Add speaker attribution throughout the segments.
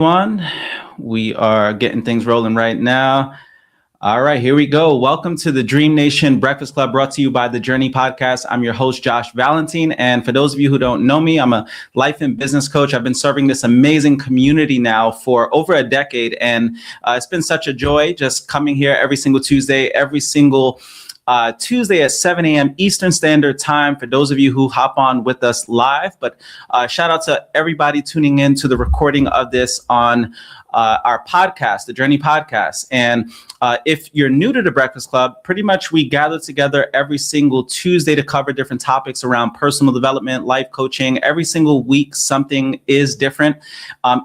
Speaker 1: Everyone. We are getting things rolling right now. All right, here we go. Welcome to the Dream Nation Breakfast Club, brought to you by the Journey Podcast. I'm your host, Josh Valentine. And for those of you who don't know me, I'm a life and business coach. I've been serving this amazing community now for over a decade. And it's been such a joy just coming here every single Tuesday, Tuesday at 7 a.m. Eastern Standard Time for those of you who hop on with us live. But shout out to everybody tuning in to the recording of this on our podcast, the Journey Podcast. And if you're new to the Breakfast Club, pretty much we gather together every single Tuesday to cover different topics around personal development, life coaching. Every single week, something is different.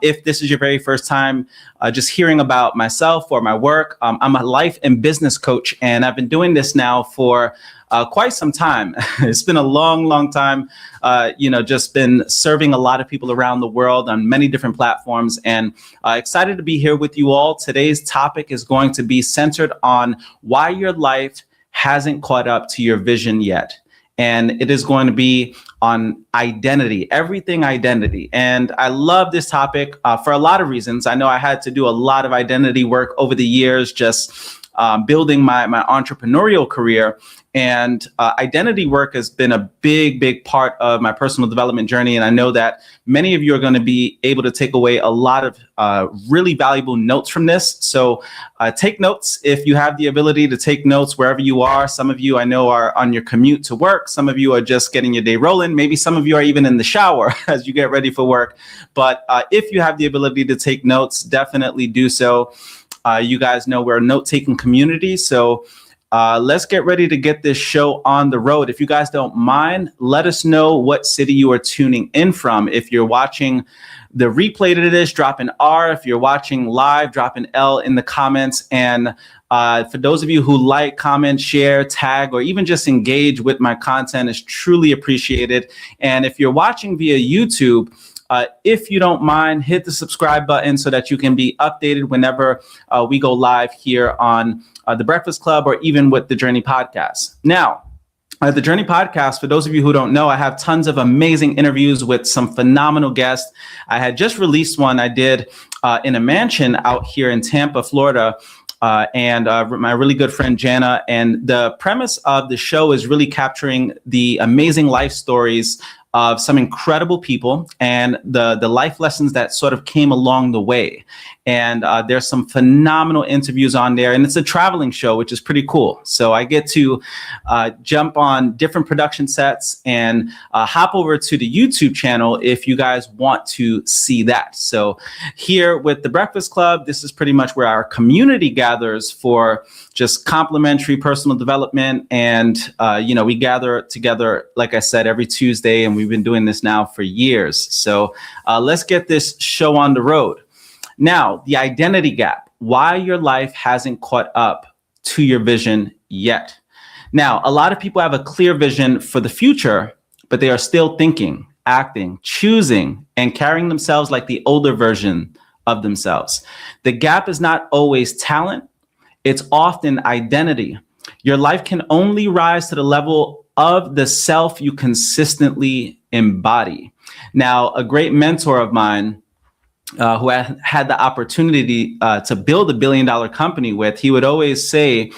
Speaker 1: If this is your very first time just hearing about myself or my work, I'm a life and business coach, and I've been doing this now for quite some time. It's been a long time, just been serving a lot of people around the world on many different platforms, and excited to be here with you all. Today's topic is going to be centered on why your life hasn't caught up to your vision yet. And it is going to be on identity, everything identity. And I love this topic for a lot of reasons. I know I had to do a lot of identity work over the years, just building my entrepreneurial career. And identity work has been a big part of my personal development journey. And I know that many of you are going to be able to take away a lot of really valuable notes from this. So take notes if you have the ability to take notes wherever you are. Some of you I know are on your commute to work. Some of you are just getting your day rolling. Maybe some of you are even in the shower as you get ready for work. But if you have the ability to take notes, definitely do so. You guys know we're a note-taking community. So let's get ready to get this show on the road. If you guys don't mind, let us know what city you are tuning in from. If you're watching the replay to this, drop an R. If you're watching live, drop an L in the comments. And for those of you who like, comment, share, tag, or even just engage with my content, is truly appreciated. And if you're watching via YouTube, if you don't mind, hit the subscribe button so that you can be updated whenever we go live here on the Breakfast Club or even with the Journey Podcast. Now, the Journey Podcast, for those of you who don't know, I have tons of amazing interviews with some phenomenal guests. I had just released one I did in a mansion out here in Tampa, Florida, and my really good friend Jana. And the premise of the show is really capturing the amazing life stories of some incredible people and the life lessons that sort of came along the way. And there's some phenomenal interviews on there, and it's a traveling show, which is pretty cool. So I get to jump on different production sets and hop over to the YouTube channel if you guys want to see that. So here with the Breakfast Club, this is pretty much where our community gathers for just complimentary personal development. And, we gather together, like I said, every Tuesday, and we've been doing this now for years. So let's get this show on the road. Now, the identity gap, why your life hasn't caught up to your vision yet. Now, a lot of people have a clear vision for the future, but they are still thinking, acting, choosing, and carrying themselves like the older version of themselves. The gap is not always talent. It's often identity. Your life can only rise to the level of the self you consistently embody. Now, a great mentor of mine, who I had the opportunity to build $1 billion company with, he would always say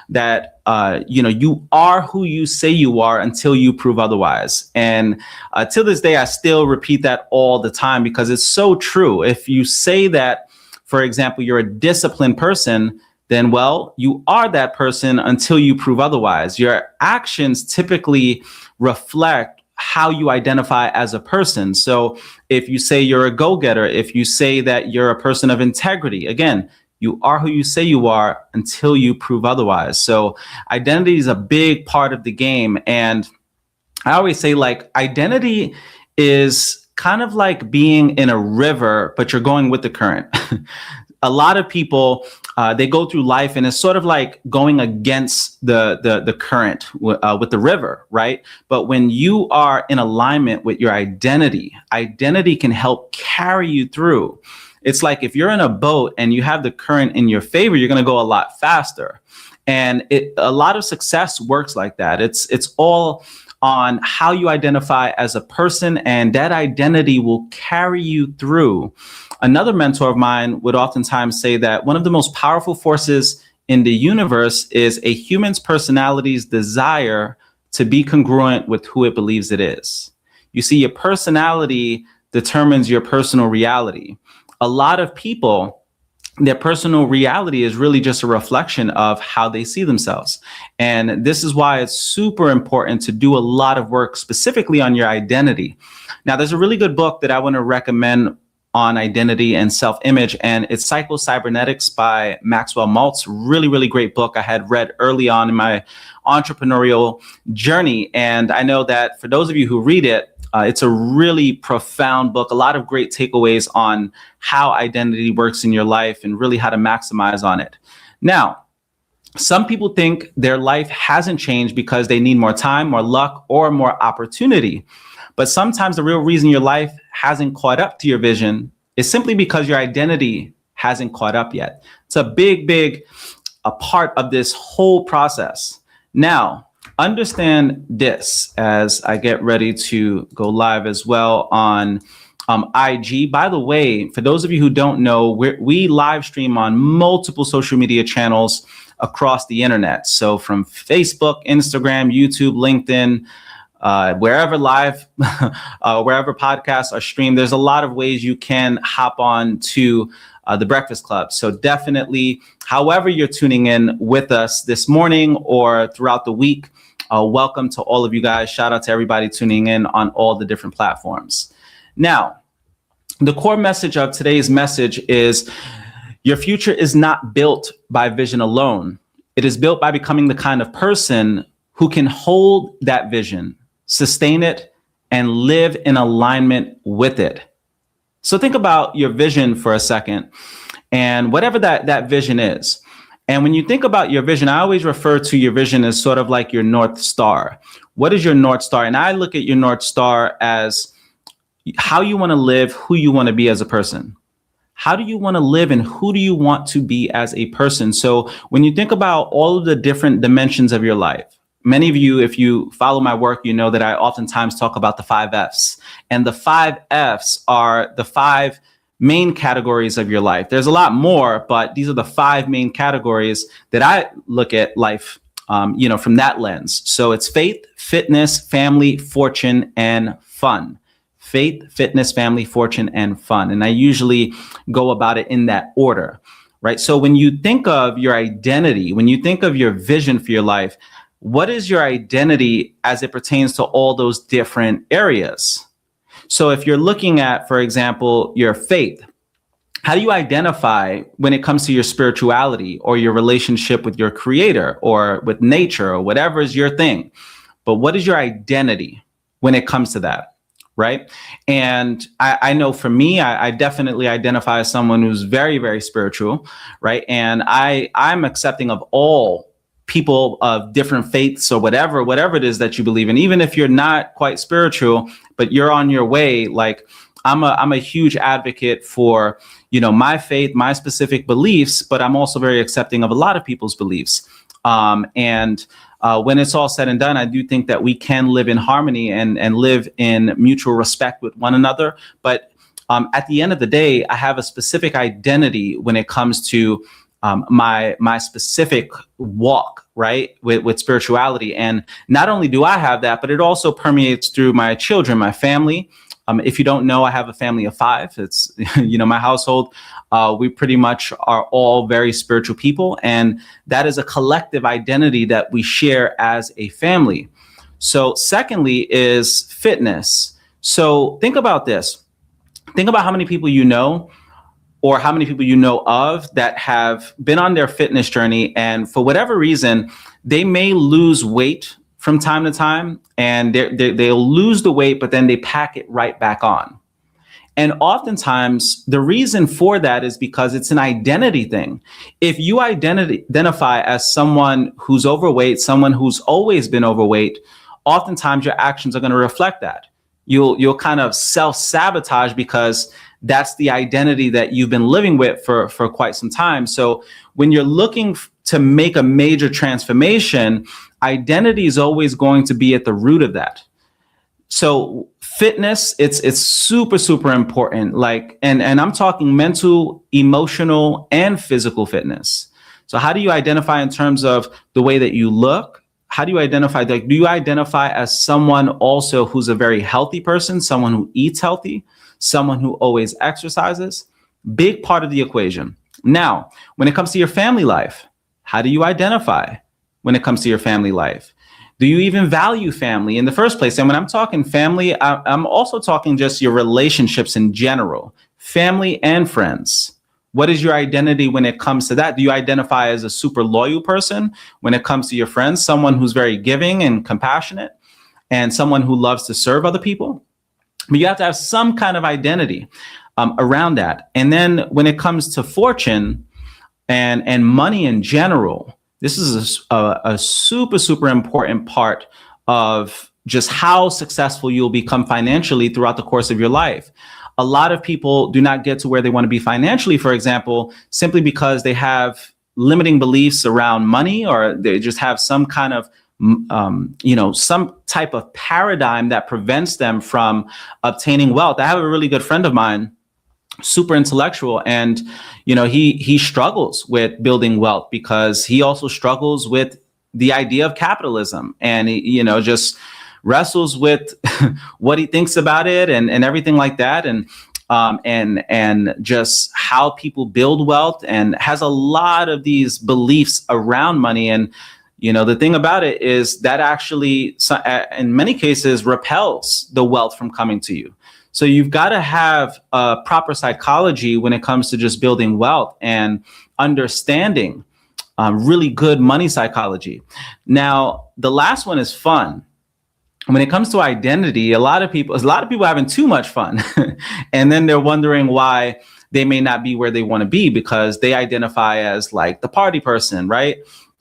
Speaker 1: that, you are who you say you are until you prove otherwise. And till this day, I still repeat that all the time because it's so true. If you say that, for example, you're a disciplined person, then, well, you are that person until you prove otherwise. Your actions typically reflect how you identify as a person. So if you say you're a go-getter, if you say that you're a person of integrity, again, you are who you say you are until you prove otherwise. So identity is a big part of the game. And I always say, like, identity is kind of like being in a river, but you're going with the current. A lot of people, they go through life and it's sort of like going against the current with the river, right? But when you are in alignment with your identity can help carry you through. It's like if you're in a boat and you have the current in your favor, you're going to go a lot faster. And a lot of success works like that. It's all on how you identify as a person, and that identity will carry you through. Another mentor of mine would oftentimes say that one of the most powerful forces in the universe is a human's personality's desire to be congruent with who it believes it is. You see, your personality determines your personal reality. A lot of people, their personal reality is really just a reflection of how they see themselves. And this is why it's super important to do a lot of work specifically on your identity. Now, there's a really good book that I want to recommend on identity and self-image, and it's Psycho-Cybernetics by Maxwell Maltz. Really, really great book I had read early on in my entrepreneurial journey. And I know that for those of you who read it, it's a really profound book, a lot of great takeaways on how identity works in your life and really how to maximize on it. Now, some people think their life hasn't changed because they need more time, more luck, or more opportunity. But sometimes the real reason your life hasn't caught up to your vision is simply because your identity hasn't caught up yet. It's a big a part of this whole process. Now, understand this as I get ready to go live as well on IG. By the way, for those of you who don't know, we live stream on multiple social media channels across the internet. So from Facebook, Instagram, YouTube, LinkedIn, wherever wherever podcasts are streamed, there's a lot of ways you can hop on to The Breakfast Club. So definitely, however you're tuning in with us this morning or throughout the week, welcome to all of you guys. Shout out to everybody tuning in on all the different platforms. Now, the core message of today's message is your future is not built by vision alone. It is built by becoming the kind of person who can hold that vision, sustain it, and live in alignment with it. So think about your vision for a second, and whatever that vision is. And when you think about your vision, I always refer to your vision as sort of like your North Star. What is your North Star? And I look at your North Star as how you want to live, who you want to be as a person. How do you want to live and who do you want to be as a person? So when you think about all of the different dimensions of your life, many of you, if you follow my work, you know that I oftentimes talk about the 5 F's. And the 5 F's are the 5 main categories of your life. There's a lot more, but these are the 5 main categories that I look at life, from that lens. So it's faith, fitness, family, fortune, and fun. Faith, fitness, family, fortune, and fun. And I usually go about it in that order, right? So when you think of your identity, when you think of your vision for your life, what is your identity as it pertains to all those different areas? So if you're looking at, for example, your faith, how do you identify when it comes to your spirituality or your relationship with your creator or with nature or whatever is your thing? But what is your identity when it comes to that? Right. And I know for me, I definitely identify as someone who's very, very spiritual. Right. And I'm accepting of all people of different faiths or whatever it is that you believe in, even if you're not quite spiritual, but you're on your way. Like I'm a huge advocate for, my faith, my specific beliefs, but I'm also very accepting of a lot of people's beliefs. When it's all said and done, I do think that we can live in harmony and live in mutual respect with one another. But at the end of the day, I have a specific identity when it comes to my specific walk, right, with spirituality. And not only do I have that, but it also permeates through my children, my family. If you don't know, I have a family of 5. It's, my household, we pretty much are all very spiritual people. And that is a collective identity that we share as a family. So secondly is fitness. So think about this. Think about how many people you know or how many people you know of that have been on their fitness journey. And for whatever reason, they may lose weight from time to time, and they'll lose the weight, but then they pack it right back on. And oftentimes the reason for that is because it's an identity thing. If you identify as someone who's overweight, someone who's always been overweight, oftentimes your actions are going to reflect that. You'll kind of self-sabotage because that's the identity that you've been living with for quite some time. So when you're looking to make a major transformation, identity is always going to be at the root of that. So fitness, it's super, super important. Like, and I'm talking mental, emotional, and physical fitness. So how do you identify in terms of the way that you look? How do you identify, like, do you identify as someone also who's a very healthy person, someone who eats healthy, someone who always exercises? Big part of the equation. Now, when it comes to your family life, how do you identify when it comes to your family life? Do you even value family in the first place? And when I'm talking family, I'm also talking just your relationships in general, family and friends. What is your identity when it comes to that? Do you identify as a super loyal person when it comes to your friends, someone who's very giving and compassionate, and someone who loves to serve other people? But you have to have some kind of identity around that. And then when it comes to fortune and money in general, this is a super, super important part of just how successful you'll become financially throughout the course of your life. A lot of people do not get to where they want to be financially, for example, simply because they have limiting beliefs around money, or they just have some kind of some type of paradigm that prevents them from obtaining wealth. I have a really good friend of mine, super intellectual, and he struggles with building wealth because he also struggles with the idea of capitalism, and he just wrestles with what he thinks about it and everything like that, and just how people build wealth, and has a lot of these beliefs around money. And the thing about it is that actually, in many cases, repels the wealth from coming to you. So you've got to have a proper psychology when it comes to just building wealth and understanding really good money psychology. Now, the last one is fun. When it comes to identity, a lot of people are having too much fun, and then they're wondering why they may not be where they want to be because they identify as like the party person, right?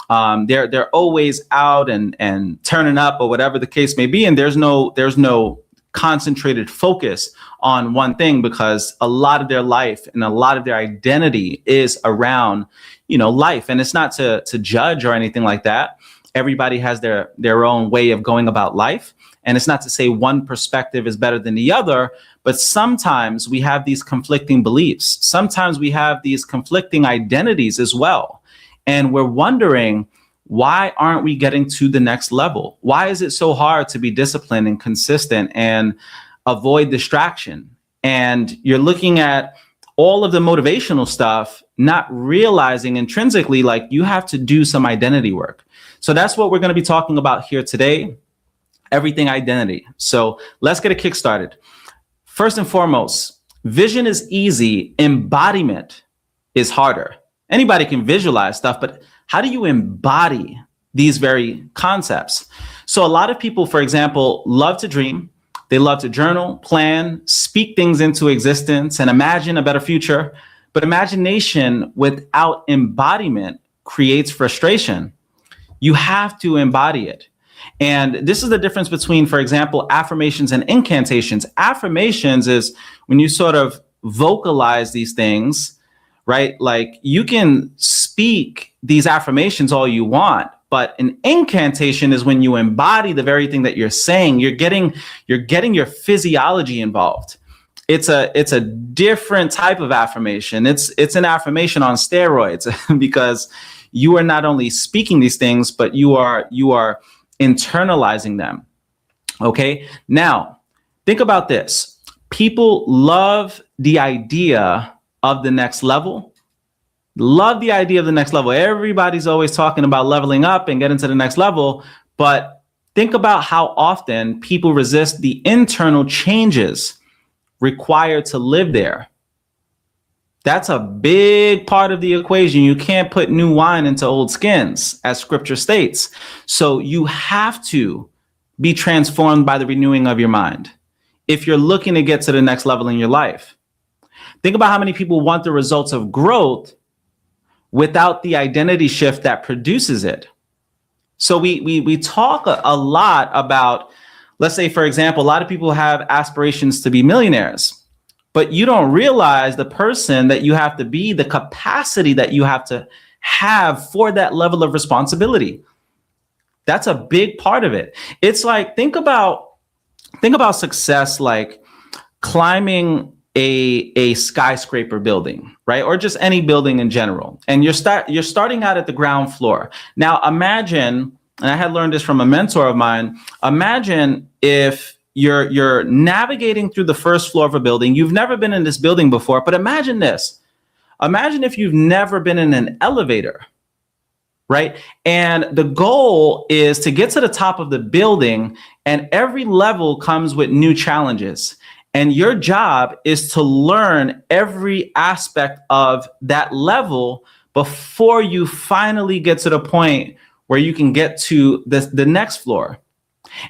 Speaker 1: They're always out and turning up, or whatever the case may be, and there's no concentrated focus on one thing, because a lot of their life and a lot of their identity is around life. And it's not to judge or anything like that. Everybody has their own way of going about life. And it's not to say one perspective is better than the other, but sometimes we have these conflicting beliefs. Sometimes we have these conflicting identities as well. And we're wondering, why aren't we getting to the next level? Why is it so hard to be disciplined and consistent and avoid distraction? And you're looking at all of the motivational stuff, not realizing intrinsically, like, you have to do some identity work. So that's what we're going to be talking about here today. Everything identity. So let's get a kick started. First and foremost, vision is easy. Embodiment is harder. Anybody can visualize stuff, but how do you embody these very concepts? So a lot of people, for example, love to dream. They love to journal, plan, speak things into existence, and imagine a better future. But imagination without embodiment creates frustration. You have to embody it. And this is the difference between, for example, affirmations and incantations. Affirmations is when you sort of vocalize these things, right? Like, you can speak these affirmations all you want, but an incantation is when you embody the very thing that you're saying. You're getting your physiology involved. It's a different type of affirmation. It's an affirmation on steroids because you are not only speaking these things, but you are internalizing them. Okay. Now, think about this. People love the idea of the next level. Love the idea of the next level. Everybody's always talking about leveling up and getting to the next level. But think about how often people resist the internal changes required to live there. That's a big part of the equation. You can't put new wine into old skins, as scripture states. So you have to be transformed by the renewing of your mind if you're looking to get to the next level in your life. Think about how many people want the results of growth without the identity shift that produces it. So we talk a lot about, let's say, for example, a lot of people have aspirations to be millionaires, but you don't realize the person that you have to be, the capacity that you have to have for that level of responsibility. That's a big part of it. It's like, think about success like climbing a skyscraper building, right? Or just any building in general. And you're starting out at the ground floor. Now imagine, and I had learned this from a mentor of mine, imagine if you're navigating through the first floor of a building. You've never been in this building before, but imagine this. Imagine if you've never been in an elevator, right? And the goal is to get to the top of the building, and every level comes with new challenges. And your job is to learn every aspect of that level before you finally get to the point where you can get to the next floor.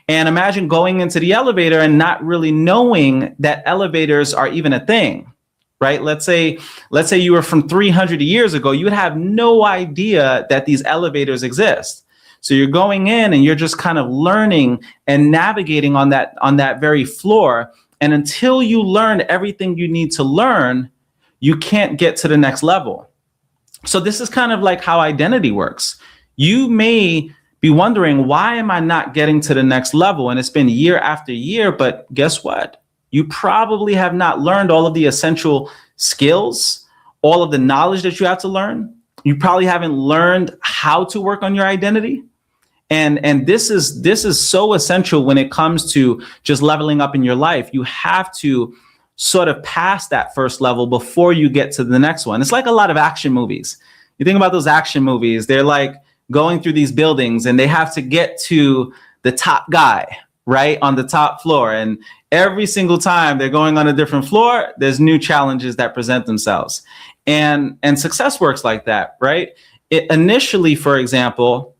Speaker 1: And imagine going into the elevator and not really knowing that elevators are even a thing. Right? Let's say you were from 300 years ago, you would have no idea that these elevators exist. So you're going in and you're just kind of learning and navigating on that very floor. And until you learn everything you need to learn, you can't get to the next level. So this is kind of like how identity works. You may be wondering, why am I not getting to the next level? And it's been year after year, but guess what? You probably have not learned all of the essential skills, all of the knowledge that you have to learn. You probably haven't learned how to work on your identity. And this is so essential when it comes to just leveling up in your life. You have to sort of pass that first level before you get to the next one. It's like a lot of action movies. You think about those action movies, they're like going through these buildings and they have to get to the top guy, right, on the top floor. And every single time they're going on a different floor, there's new challenges that present themselves. And success works like that, right? Initially, for example,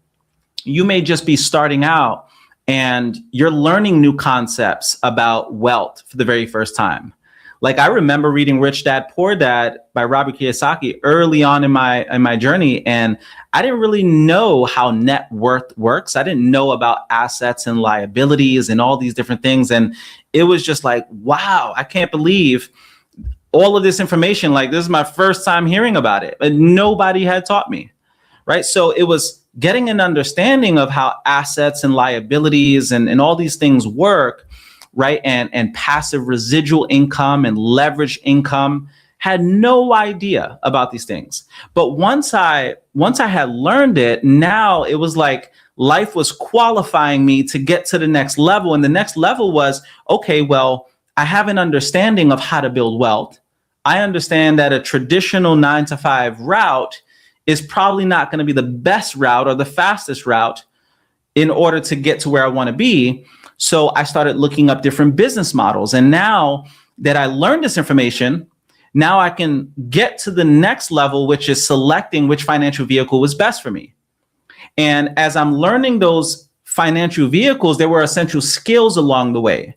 Speaker 1: you may just be starting out and you're learning new concepts about wealth for the very first time. Like, I remember reading Rich Dad, Poor Dad by Robert Kiyosaki early on in my journey. And I didn't really know how net worth works. I didn't know about assets and liabilities and all these different things. And it was just like, wow, I can't believe all of this information. Like, this is my first time hearing about it, but nobody had taught me, right? So it was getting an understanding of how assets and liabilities and all these things work, right? And passive residual income and leverage income. Had no idea about these things. But once I had learned it, now it was like life was qualifying me to get to the next level. And the next level was, okay, well, I have an understanding of how to build wealth. I understand that a traditional 9-to-5 route is probably not going to be the best route or the fastest route in order to get to where I want to be. So I started looking up different business models. And now that I learned this information, now I can get to the next level, which is selecting which financial vehicle was best for me. And as I'm learning those financial vehicles, there were essential skills along the way.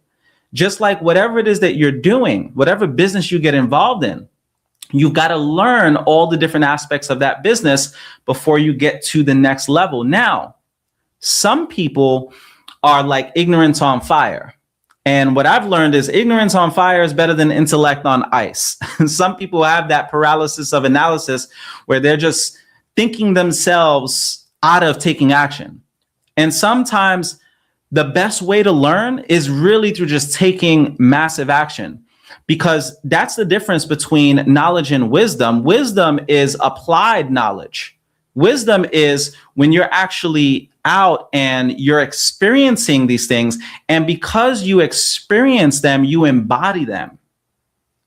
Speaker 1: Just like whatever it is that you're doing, whatever business you get involved in, you've got to learn all the different aspects of that business before you get to the next level. Now, some people are like ignorance on fire. And what I've learned is ignorance on fire is better than intellect on ice. Some people have that paralysis of analysis where they're just thinking themselves out of taking action. And sometimes the best way to learn is really through just taking massive action, because that's the difference between knowledge and wisdom. Wisdom is applied knowledge. Wisdom is when you're actually out and you're experiencing these things. And because you experience them, you embody them.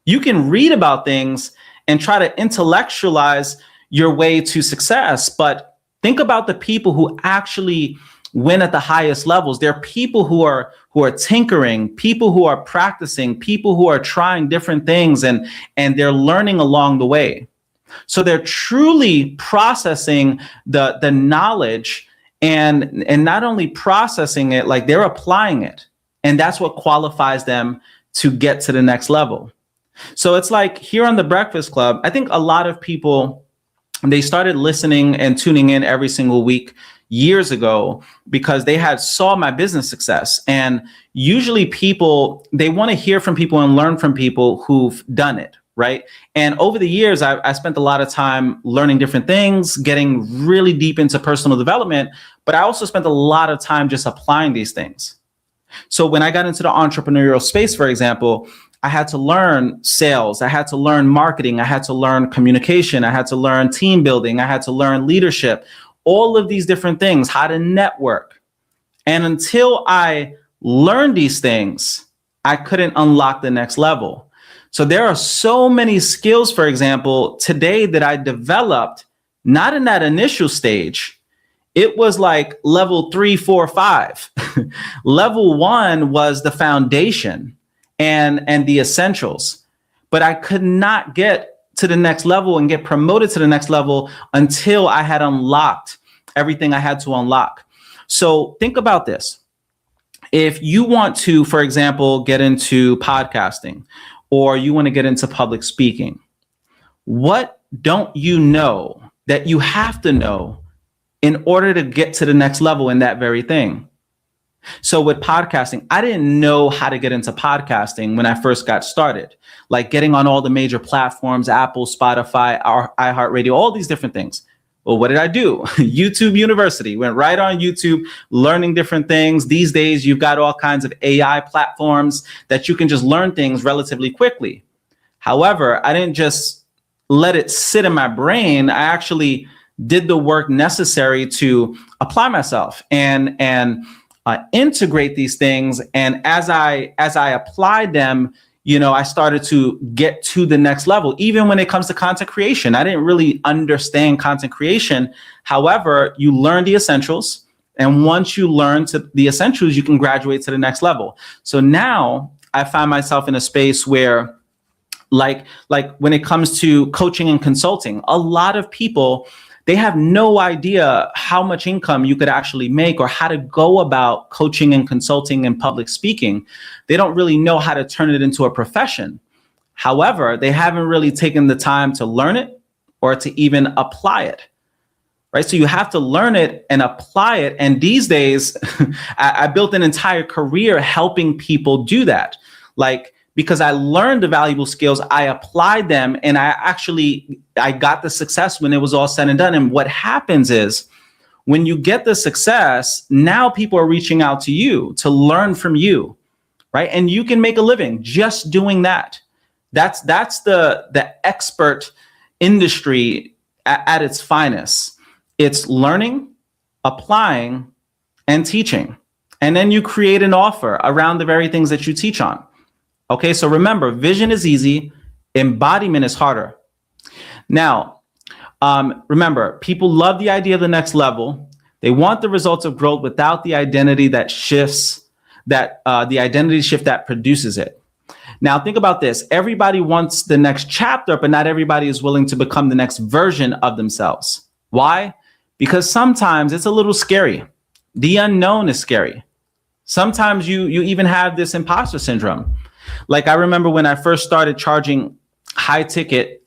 Speaker 1: You can read about things and try to intellectualize your way to success. But think about the people who actually win at the highest levels. They're people who are tinkering, people who are practicing, people who are trying different things, and they're learning along the way. So they're truly processing the knowledge and not only processing it, like they're applying it. And that's what qualifies them to get to the next level. So it's like here on the Breakfast Club, I think a lot of people, they started listening and tuning in every single week years ago because they had saw my business success. And usually people, they want to hear from people and learn from people who've done it, right? And over the years, I spent a lot of time learning different things, getting really deep into personal development, but I also spent a lot of time just applying these things. So when I got into the entrepreneurial space, for example, I had to learn sales, I had to learn marketing, I had to learn communication, I had to learn team building, I had to learn leadership, all of these different things, how to network. And until I learned these things, I couldn't unlock the next level. So there are so many skills, for example, today that I developed, not in that initial stage. It was like level 3, 4, 5. Level 1 was the foundation and the essentials. But I could not get to the next level and get promoted to the next level until I had unlocked everything I had to unlock. So think about this. If you want to, for example, get into podcasting, or you want to get into public speaking, what don't you know that you have to know in order to get to the next level in that very thing? So with podcasting, I didn't know how to get into podcasting when I first got started, like getting on all the major platforms, Apple, Spotify, iHeartRadio, all these different things. Well, what did I do? YouTube University, went right on YouTube, learning different things. These days, you've got all kinds of AI platforms that you can just learn things relatively quickly. However, I didn't just let it sit in my brain. I actually did the work necessary to apply myself and integrate these things. And as I applied them, I started to get to the next level. Even when it comes to content creation, I didn't really understand content creation. However, you learn the essentials. And once you learn the essentials, you can graduate to the next level. So now I find myself in a space where like when it comes to coaching and consulting, a lot of people, they have no idea how much income you could actually make or how to go about coaching and consulting and public speaking. They don't really know how to turn it into a profession. However, they haven't really taken the time to learn it or to even apply it, right? So you have to learn it and apply it. And these days, I built an entire career helping people do that. Because I learned the valuable skills, I applied them, and I got the success when it was all said and done. And what happens is when you get the success, now people are reaching out to you to learn from you, right? And you can make a living just doing that. That's the expert industry at its finest. It's learning, applying, and teaching. And then you create an offer around the very things that you teach on. Okay, so remember, vision is easy, embodiment is harder. Now, remember, people love the idea of the next level. They want the results of growth without the identity that shifts, the identity shift that produces it. Now, think about this. Everybody wants the next chapter, but not everybody is willing to become the next version of themselves. Why? Because sometimes it's a little scary. The unknown is scary. Sometimes you even have this imposter syndrome. Like I remember when I first started charging high ticket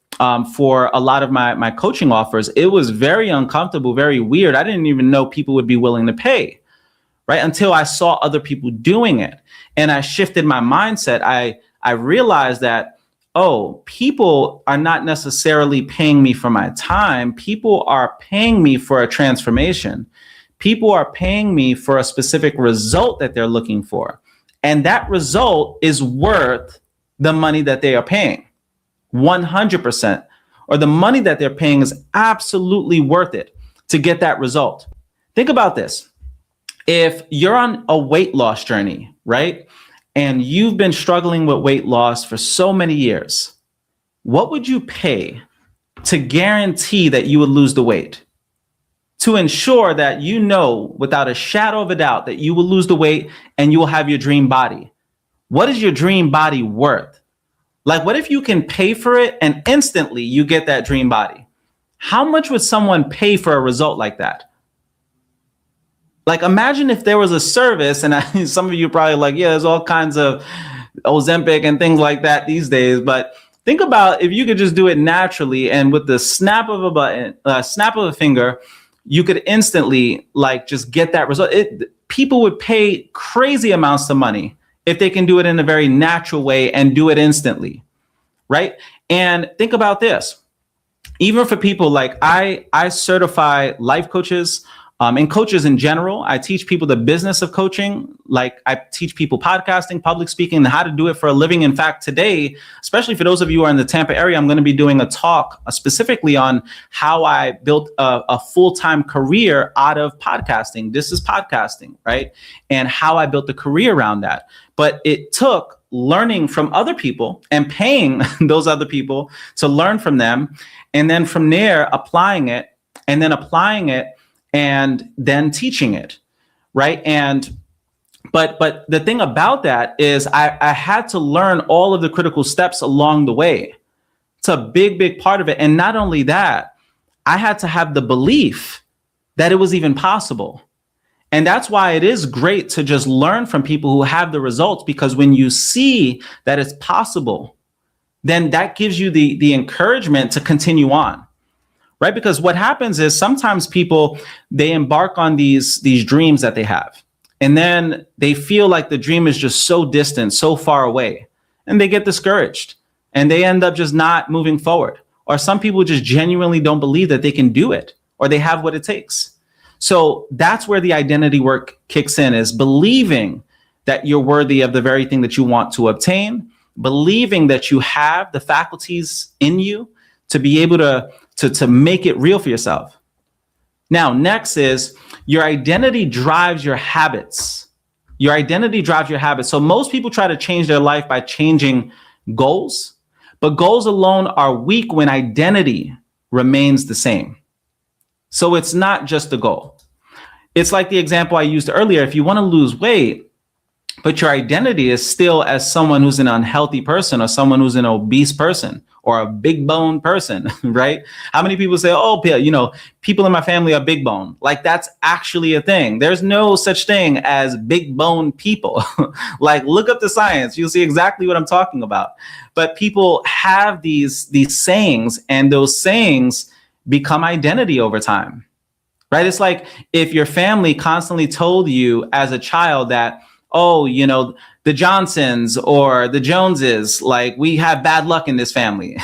Speaker 1: for a lot of my coaching offers, it was very uncomfortable, very weird. I didn't even know people would be willing to pay, right? Until I saw other people doing it. And I shifted my mindset. I realized that, people are not necessarily paying me for my time. People are paying me for a transformation. People are paying me for a specific result that they're looking for. And that result is worth the money that they are paying, 100%. Or the money that they're paying is absolutely worth it to get that result. Think about this. If you're on a weight loss journey, right, and you've been struggling with weight loss for so many years, what would you pay to guarantee that you would lose the weight? To ensure that you know without a shadow of a doubt that you will lose the weight and you will have your dream body. What is your dream body worth? Like, what if you can pay for it and instantly you get that dream body? How much would someone pay for a result like that? Like, imagine if there was a service, and some of you are probably like, yeah, there's all kinds of Ozempic and things like that these days, but think about if you could just do it naturally and with the snap of a button, snap of a finger, you could instantly just get that result. People would pay crazy amounts of money if they can do it in a very natural way and do it instantly, right? And think about this. Even for people like I certify life coaches and coaches in general. I teach people the business of coaching. Like I teach people podcasting, public speaking, and how to do it for a living. In fact, today, especially for those of you who are in the Tampa area, I'm going to be doing a talk specifically on how I built a full-time career out of podcasting. This is podcasting, right? And how I built a career around that. But it took learning from other people and paying those other people to learn from them. And then from there, applying it and then teaching it. Right. But the thing about that is I had to learn all of the critical steps along the way. It's a big part of it. And not only that, I had to have the belief that it was even possible. And that's why it is great to just learn from people who have the results, because when you see that it's possible, then that gives you the encouragement to continue on, right? Because what happens is sometimes people, they embark on these dreams that they have, and then they feel like the dream is just so distant, so far away, and they get discouraged and they end up just not moving forward. Or some people just genuinely don't believe that they can do it or they have what it takes. So that's where the identity work kicks in, is believing that you're worthy of the very thing that you want to obtain, believing that you have the faculties in you to be able to make it real for yourself. Now, next is your identity drives your habits. Your identity drives your habits. So most people try to change their life by changing goals, but goals alone are weak when identity remains the same. So it's not just the goal. It's like the example I used earlier. If you want to lose weight, but your identity is still as someone who's an unhealthy person or someone who's an obese person or a big bone person, right? How many people say, oh, people in my family are big bone? Like that's actually a thing. There's no such thing as big bone people. Like look up the science. You'll see exactly what I'm talking about. But people have these sayings, and those sayings become identity over time, right? It's like if your family constantly told you as a child that, oh, the Johnsons or the Joneses, like we have bad luck in this family.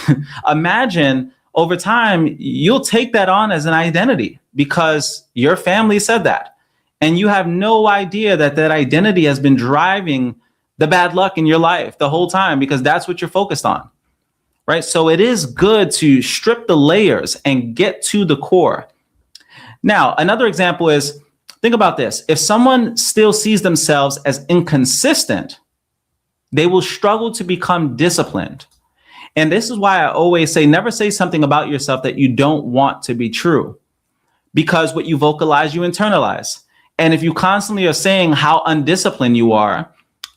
Speaker 1: Imagine over time, you'll take that on as an identity because your family said that. And you have no idea that identity has been driving the bad luck in your life the whole time, because that's what you're focused on. Right. So it is good to strip the layers and get to the core. Now, another example is, think about this. If someone still sees themselves as inconsistent, they will struggle to become disciplined. And this is why I always say, never say something about yourself that you don't want to be true, because what you vocalize, you internalize. And if you constantly are saying how undisciplined you are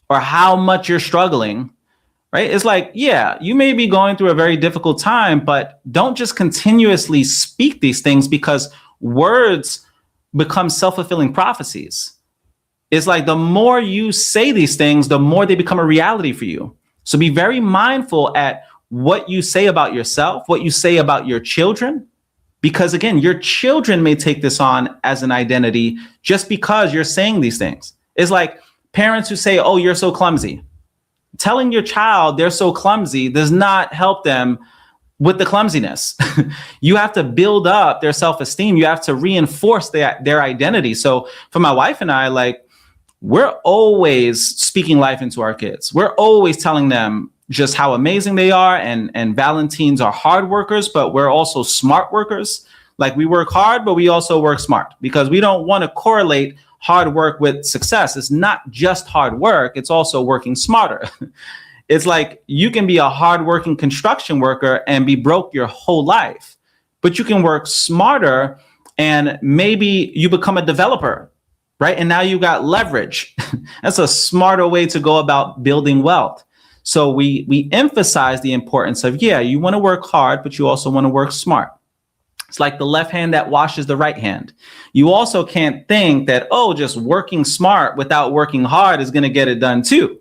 Speaker 1: or how much you're struggling, right? It's like, yeah, you may be going through a very difficult time, but don't just continuously speak these things, because words become self-fulfilling prophecies. It's like the more you say these things, the more they become a reality for you. So be very mindful at what you say about yourself, what you say about your children, because again, your children may take this on as an identity just because you're saying these things. It's like parents who say, oh, you're so clumsy. Telling your child they're so clumsy does not help them with the clumsiness. You have to build up their self-esteem. You have to reinforce their identity. So for my wife and I, like, we're always speaking life into our kids. We're always telling them just how amazing they are. And Valentines are hard workers, but we're also smart workers. Like we work hard, but we also work smart, because we don't want to correlate hard work with success. It's not just hard work. It's also working smarter. It's like you can be a hardworking construction worker and be broke your whole life, but you can work smarter and maybe you become a developer, right? And now you got leverage. That's a smarter way to go about building wealth. So we emphasize the importance of, yeah, you want to work hard, but you also want to work smart. It's like the left hand that washes the right hand. You also can't think that, oh, just working smart without working hard is going to get it done too.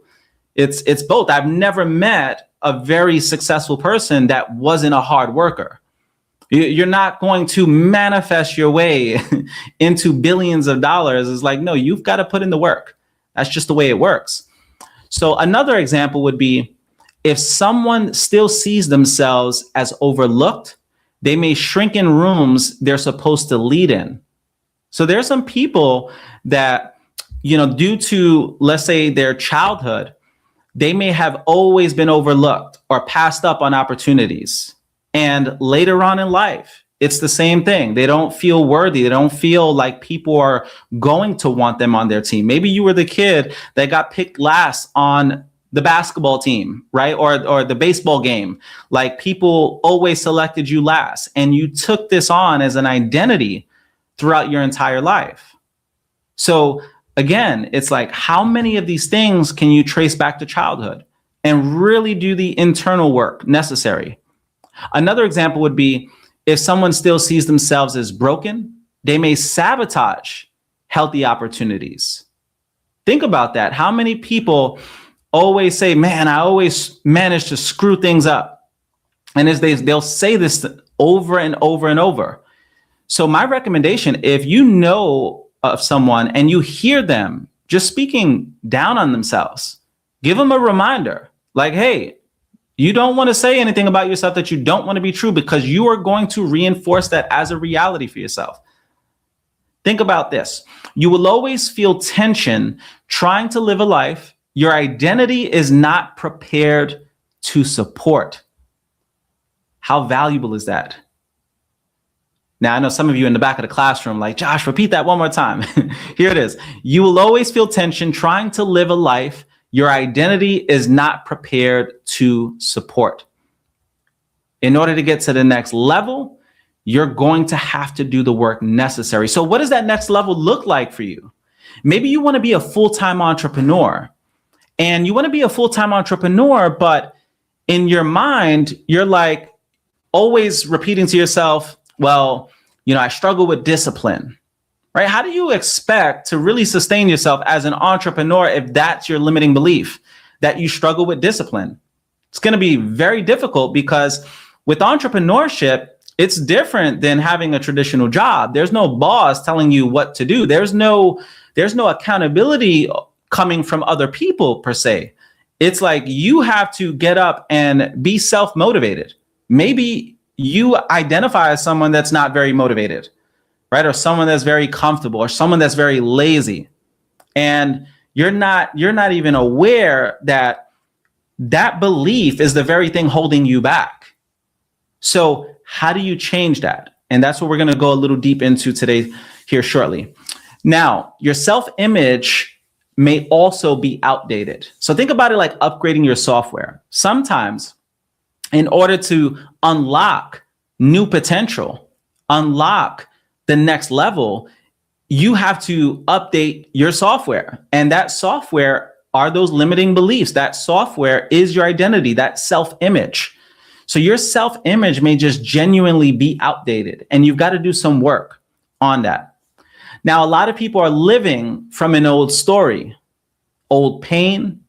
Speaker 1: It's both. I've never met a very successful person that wasn't a hard worker. You're not going to manifest your way into billions of dollars. It's like, no, you've got to put in the work. That's just the way it works. So another example would be, If someone still sees themselves as overlooked, they may shrink in rooms they're supposed to lead in. So there's some people that, due to, let's say, their childhood, they may have always been overlooked or passed up on opportunities. And later on in life, it's the same thing. They don't feel worthy. They don't feel like people are going to want them on their team. Maybe you were the kid that got picked last on the basketball team, right? Or the baseball game. Like, people always selected you last, and you took this on as an identity throughout your entire life. So again, it's like, how many of these things can you trace back to childhood and really do the internal work necessary? Another example would be, if someone still sees themselves as broken, they may sabotage healthy opportunities. Think about that. How many people always say, man, I always manage to screw things up? And they'll say this over and over and over. So my recommendation, if you know of someone and you hear them just speaking down on themselves, give them a reminder like, hey, you don't want to say anything about yourself that you don't want to be true, because you are going to reinforce that as a reality for yourself. Think about this. You will always feel tension trying to live a life your identity is not prepared to support. How valuable is that? Now, I know some of you in the back of the classroom like, Josh, repeat that one more time. Here it is. You will always feel tension trying to live a life your identity is not prepared to support. In order to get to the next level, you're going to have to do the work necessary. So what does that next level look like for you? Maybe you want to be a full-time entrepreneur, and you want to be a full-time entrepreneur, but in your mind, you're like always repeating to yourself, well, I struggle with discipline, right? How do you expect to really sustain yourself as an entrepreneur if that's your limiting belief, that you struggle with discipline? It's going to be very difficult, because with entrepreneurship, it's different than having a traditional job. There's no boss telling you what to do. There's no accountability coming from other people per se. It's like you have to get up and be self-motivated. Maybe you identify as someone that's not very motivated, right? Or someone that's very comfortable, or someone that's very lazy. And you're not even aware that that belief is the very thing holding you back. So how do you change that? And that's what we're going to go a little deep into today here shortly. Now, your self-image may also be outdated. So think about it like upgrading your software. Sometimes, in order to unlock new potential, unlock the next level, you have to update your software. And that software are those limiting beliefs. That software is your identity, that self-image. So your self-image may just genuinely be outdated, and you've got to do some work on that. Now, a lot of people are living from an old story, old pain,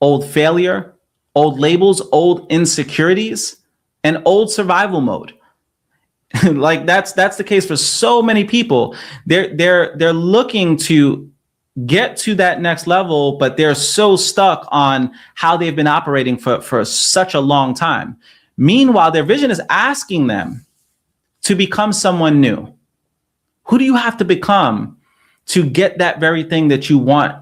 Speaker 1: old failure, old labels, old insecurities, and old survival mode. Like that's the case for so many people. They're looking to get to that next level, but they're so stuck on how they've been operating for such a long time. Meanwhile, their vision is asking them to become someone new. Who do you have to become to get that very thing that you want?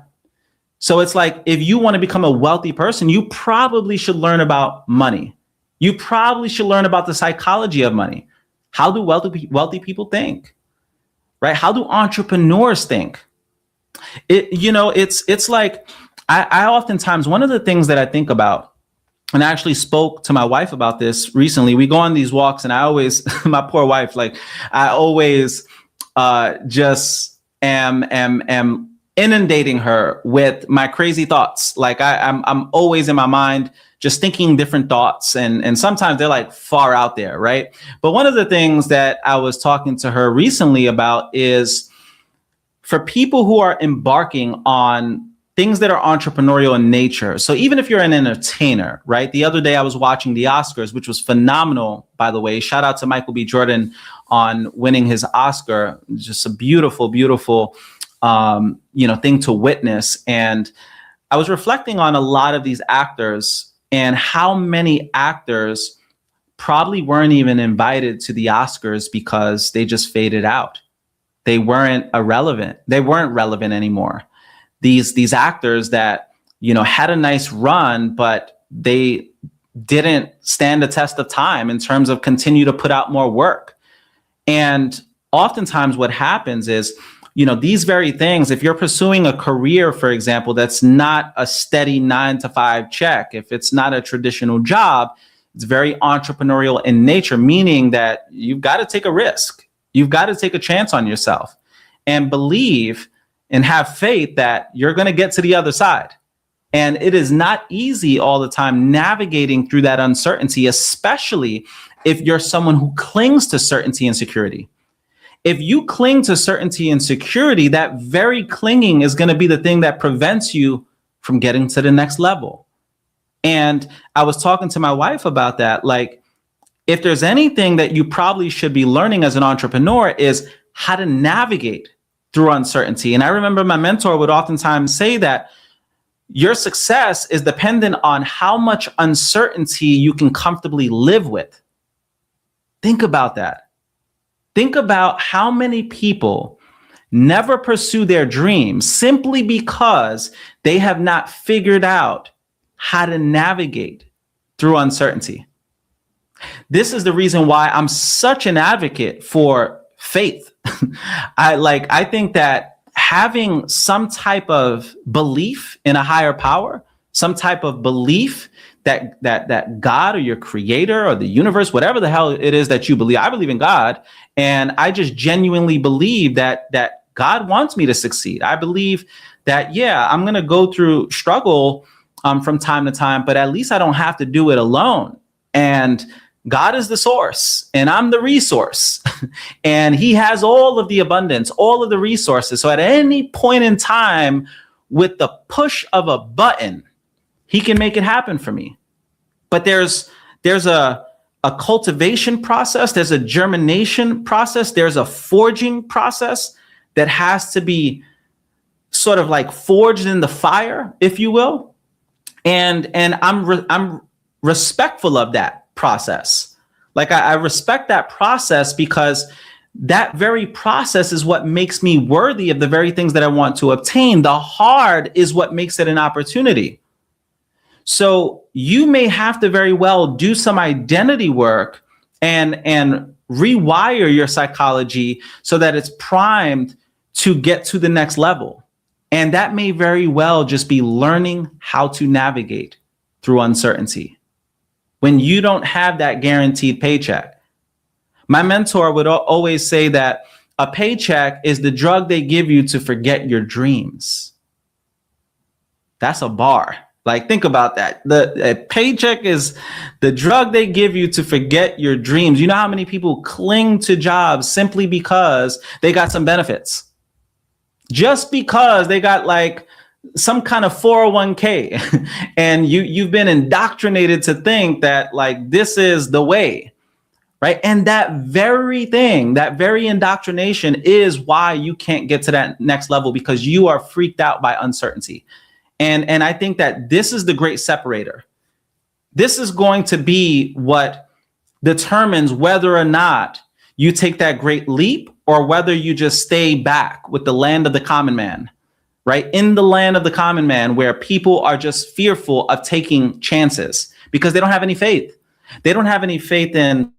Speaker 1: So it's like, if you want to become a wealthy person, you probably should learn about money. You probably should learn about the psychology of money. How do wealthy people think, right? How do entrepreneurs think? It's like, I oftentimes, one of the things that I think about, and I actually spoke to my wife about this recently. We go on these walks, and I always, my poor wife, like I always just am inundating her with my crazy thoughts. Like I'm always in my mind, just thinking different thoughts. And sometimes they're like far out there, right? But one of the things that I was talking to her recently about is, for people who are embarking on things that are entrepreneurial in nature. So even if you're an entertainer, right? The other day I was watching the Oscars, which was phenomenal, by the way. Shout out to Michael B. Jordan on winning his Oscar. Just a beautiful, beautiful, thing to witness. And I was reflecting on a lot of these actors And how many actors probably weren't even invited to the Oscars because they just faded out. They weren't irrelevant. They weren't relevant anymore. These actors that, had a nice run, but they didn't stand the test of time in terms of continue to put out more work. And oftentimes what happens is, these very things, if you're pursuing a career, for example, that's not a steady 9-to-5 check, if it's not a traditional job, it's very entrepreneurial in nature, meaning that you've got to take a risk. You've got to take a chance on yourself and believe and have faith that you're going to get to the other side. And it is not easy all the time navigating through that uncertainty, especially if you're someone who clings to certainty and security. If you cling to certainty and security, that very clinging is going to be the thing that prevents you from getting to the next level. And I was talking to my wife about that. Like, if there's anything that you probably should be learning as an entrepreneur is how to navigate through uncertainty. And I remember my mentor would oftentimes say that your success is dependent on how much uncertainty you can comfortably live with. Think about that. Think about how many people never pursue their dreams simply because they have not figured out how to navigate through uncertainty. This is the reason why I'm such an advocate for faith. I think that having some type of belief in a higher power, some type of belief that God or your creator or the universe, whatever the hell it is that you believe, I believe in God. And I just genuinely believe that God wants me to succeed. I believe that, I'm going to go through struggle from time to time, but at least I don't have to do it alone. And God is the source and I'm the resource and he has all of the abundance, all of the resources. So at any point in time, with the push of a button, he can make it happen for me. But there's a cultivation process, there's a germination process, there's a forging process that has to be sort of like forged in the fire, if you will. And I'm respectful of that process. Like I respect that process because that very process is what makes me worthy of the very things that I want to obtain. The hard is what makes it an opportunity. So you may have to very well do some identity work and rewire your psychology so that it's primed to get to the next level. And that may very well just be learning how to navigate through uncertainty when you don't have that guaranteed paycheck. My mentor would always say that a paycheck is the drug they give you to forget your dreams. That's a bar. Like, think about that. The paycheck is the drug they give you to forget your dreams. You know how many people cling to jobs simply because they got some benefits? Just because they got like some kind of 401k and you've been indoctrinated to think that like this is the way, right? And that very thing, that very indoctrination is why you can't get to that next level, because you are freaked out by uncertainty. And I think that this is the great separator. This is going to be what determines whether or not you take that great leap or whether you just stay back with the land of the common man, right? In the land of the common man, where people are just fearful of taking chances because they don't have any faith. They don't have any faith in,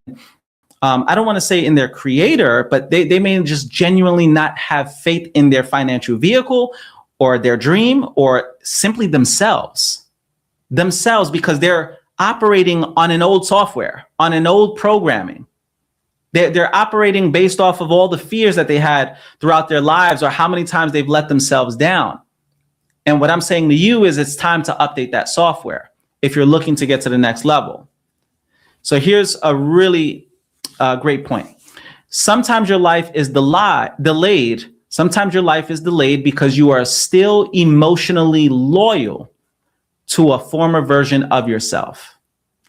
Speaker 1: I don't want to say in their creator, but they may just genuinely not have faith in their financial vehicle or their dream, or simply themselves, because they're operating on an old software, on an old programming. They're operating based off of all the fears that they had throughout their lives or how many times they've let themselves down. And what I'm saying to you is it's time to update that software if you're looking to get to the next level. So here's a really great point. Sometimes your life is delayed. Sometimes your life is delayed because you are still emotionally loyal to a former version of yourself.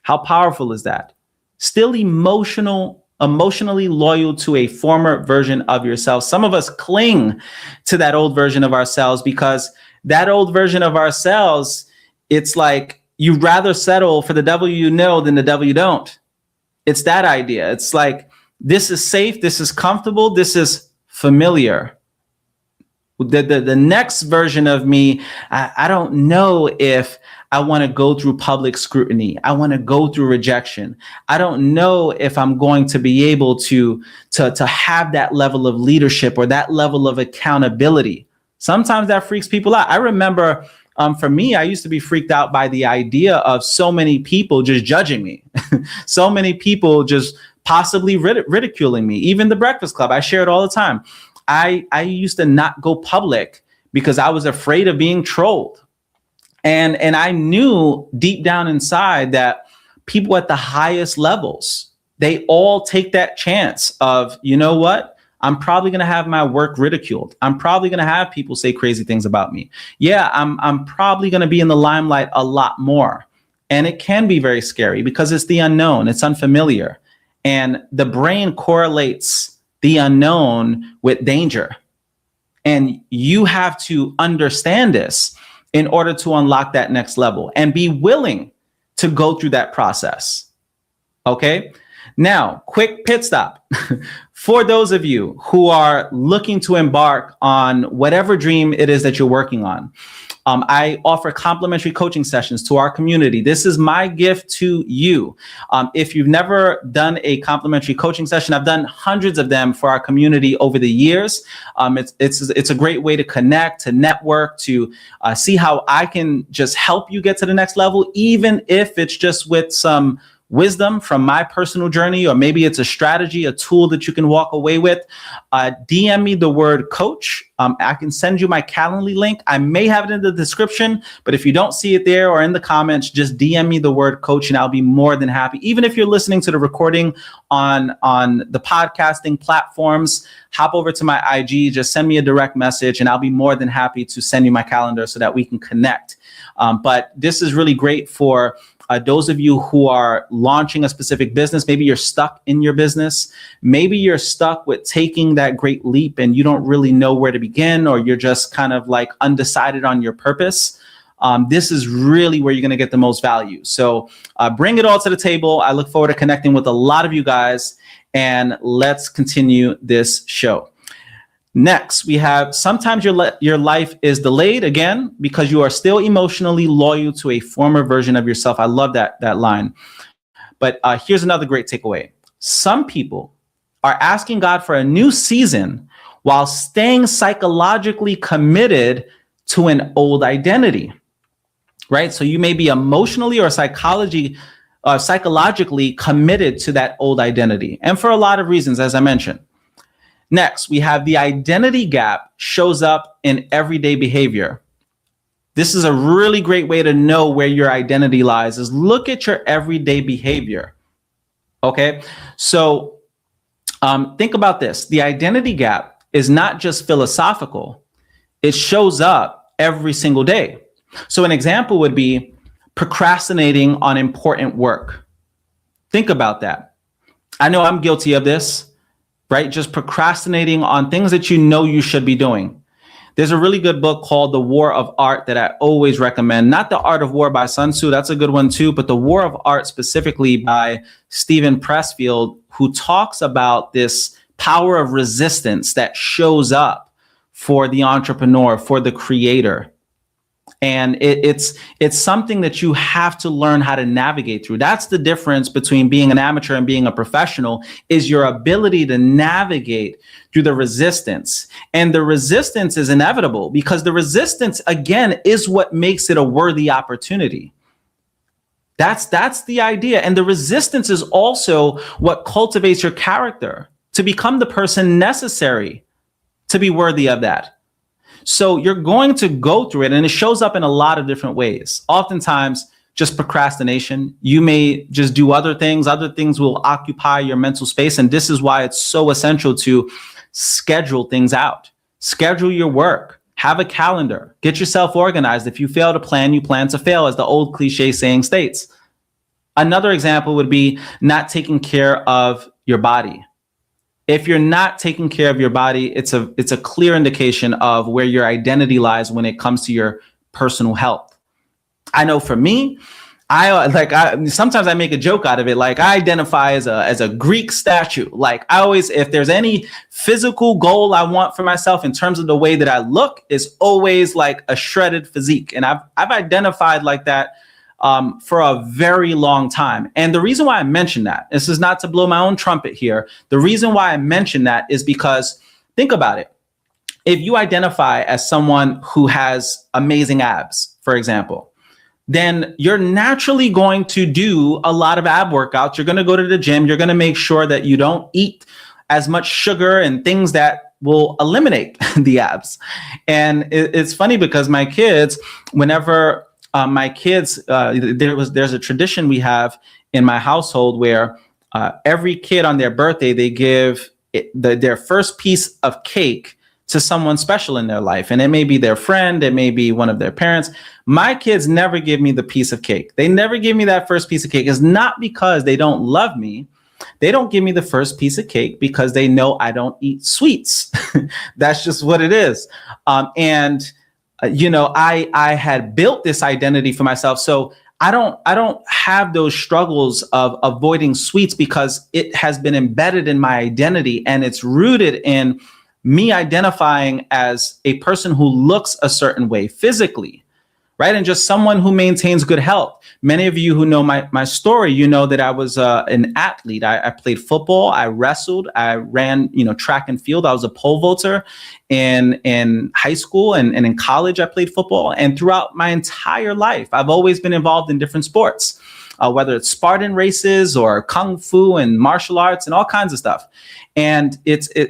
Speaker 1: How powerful is that? Still emotionally loyal to a former version of yourself. Some of us cling to that old version of ourselves because that old version of ourselves, it's like you'd rather settle for the devil you know than the devil you don't. It's that idea. It's like, this is safe, this is comfortable, this is familiar. The next version of me, I don't know if I want to go through public scrutiny. I want to go through rejection. I don't know if I'm going to be able to have that level of leadership or that level of accountability. Sometimes that freaks people out. I remember for me, I used to be freaked out by the idea of so many people just judging me, so many people just possibly ridiculing me. Even the Breakfast Club, I share it all the time. I used to not go public because I was afraid of being trolled. And I knew deep down inside that people at the highest levels, they all take that chance of, you know what? I'm probably going to have my work ridiculed. I'm probably going to have people say crazy things about me. Yeah, I'm probably going to be in the limelight a lot more. And it can be very scary because it's the unknown, it's unfamiliar. And the brain correlates the unknown with danger. And you have to understand this in order to unlock that next level and be willing to go through that process. Okay? Now, quick pit stop. For those of you who are looking to embark on whatever dream it is that you're working on, I offer complimentary coaching sessions to our community. This is my gift to you. If you've never done a complimentary coaching session, I've done hundreds of them for our community over the years. It's a great way to connect, to network, to see how I can just help you get to the next level, even if it's just with some wisdom from my personal journey, or maybe it's a strategy, a tool that you can walk away with. DM me the word coach. I can send you my Calendly link. I may have it in the description, but if you don't see it there or in the comments, just DM me the word coach and I'll be more than happy. Even if you're listening to the recording on the podcasting platforms, hop over to my IG, just send me a direct message and I'll be more than happy to send you my calendar so that we can connect. But this is really great for those of you who are launching a specific business. Maybe you're stuck in your business. Maybe you're stuck with taking that great leap and you don't really know where to begin, or you're just kind of like undecided on your purpose. This is really where you're going to get the most value. So bring it all to the table. I look forward to connecting with a lot of you guys, and let's continue this show. Next, we have sometimes your life is delayed, again, because you are still emotionally loyal to a former version of yourself. I love that line. But here's another great takeaway. Some people are asking God for a new season while staying psychologically committed to an old identity, right? So you may be emotionally or psychologically committed to that old identity. And for a lot of reasons, as I mentioned. Next, we have the identity gap shows up in everyday behavior. This is a really great way to know where your identity lies, is look at your everyday behavior. Okay, so think about this. The identity gap is not just philosophical. It shows up every single day. So an example would be procrastinating on important work. Think about that. I know I'm guilty of this. Right? Just procrastinating on things that you know you should be doing. There's a really good book called The War of Art that I always recommend. Not The Art of War by Sun Tzu, that's a good one too, but The War of Art specifically by Steven Pressfield, who talks about this power of resistance that shows up for the entrepreneur, for the creator. And it's something that you have to learn how to navigate through. That's the difference between being an amateur and being a professional, is your ability to navigate through the resistance. And the resistance is inevitable because the resistance, again, is what makes it a worthy opportunity. That's the idea. And the resistance is also what cultivates your character to become the person necessary to be worthy of that. So you're going to go through it, and it shows up in a lot of different ways. Oftentimes, just procrastination. You may just do other things. Other things will occupy your mental space. And this is why it's so essential to schedule things out. Schedule your work. Have a calendar. Get yourself organized. If you fail to plan, you plan to fail, as the old cliche saying states. Another example would be not taking care of your body. If you're not taking care of your body, it's a clear indication of where your identity lies when it comes to your personal health. I know for me, I sometimes I make a joke out of it. Like I identify as a Greek statue. Like I always, if there's any physical goal I want for myself in terms of the way that I look, is always like a shredded physique. And I've identified like that for a very long time. And the reason why I mention that, this is not to blow my own trumpet here. The reason why I mention that is because think about it. If you identify as someone who has amazing abs, for example, then you're naturally going to do a lot of ab workouts. You're going to go to the gym. You're going to make sure that you don't eat as much sugar and things that will eliminate the abs. And it's funny because my kids, whenever there's a tradition we have in my household where every kid on their birthday, they give their first piece of cake to someone special in their life. And it may be their friend, it may be one of their parents. My kids never give me the piece of cake. They never give me that first piece of cake. It's not because they don't love me. They don't give me the first piece of cake because they know I don't eat sweets. That's just what it is. I had built this identity for myself. So I don't have those struggles of avoiding sweets because it has been embedded in my identity, and it's rooted in me identifying as a person who looks a certain way physically, right? And just someone who maintains good health. Many of you who know my story, you know that I was an athlete. I played football, I wrestled, I ran, track and field. I was a pole vaulter in high school and in college. I played football, and throughout my entire life, I've always been involved in different sports, whether it's Spartan races or kung fu and martial arts and all kinds of stuff. And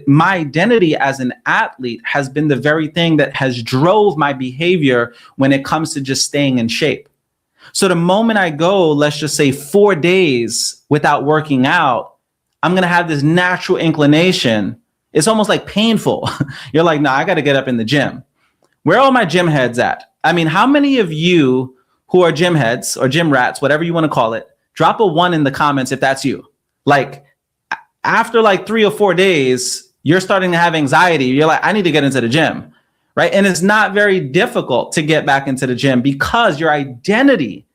Speaker 1: my identity as an athlete has been the very thing that has drove my behavior when it comes to just staying in shape. So the moment I go, let's just say 4 days without working out, I'm going to have this natural inclination. It's almost like painful. You're like, no, I got to get up in the gym. Where are all my gym heads at? I mean, how many of you who are gym heads or gym rats, whatever you want to call it, drop a 1 in the comments if that's you. Like, after like 3 or 4 days, you're starting to have anxiety. You're like, I need to get into the gym, right? And it's not very difficult to get back into the gym because your identity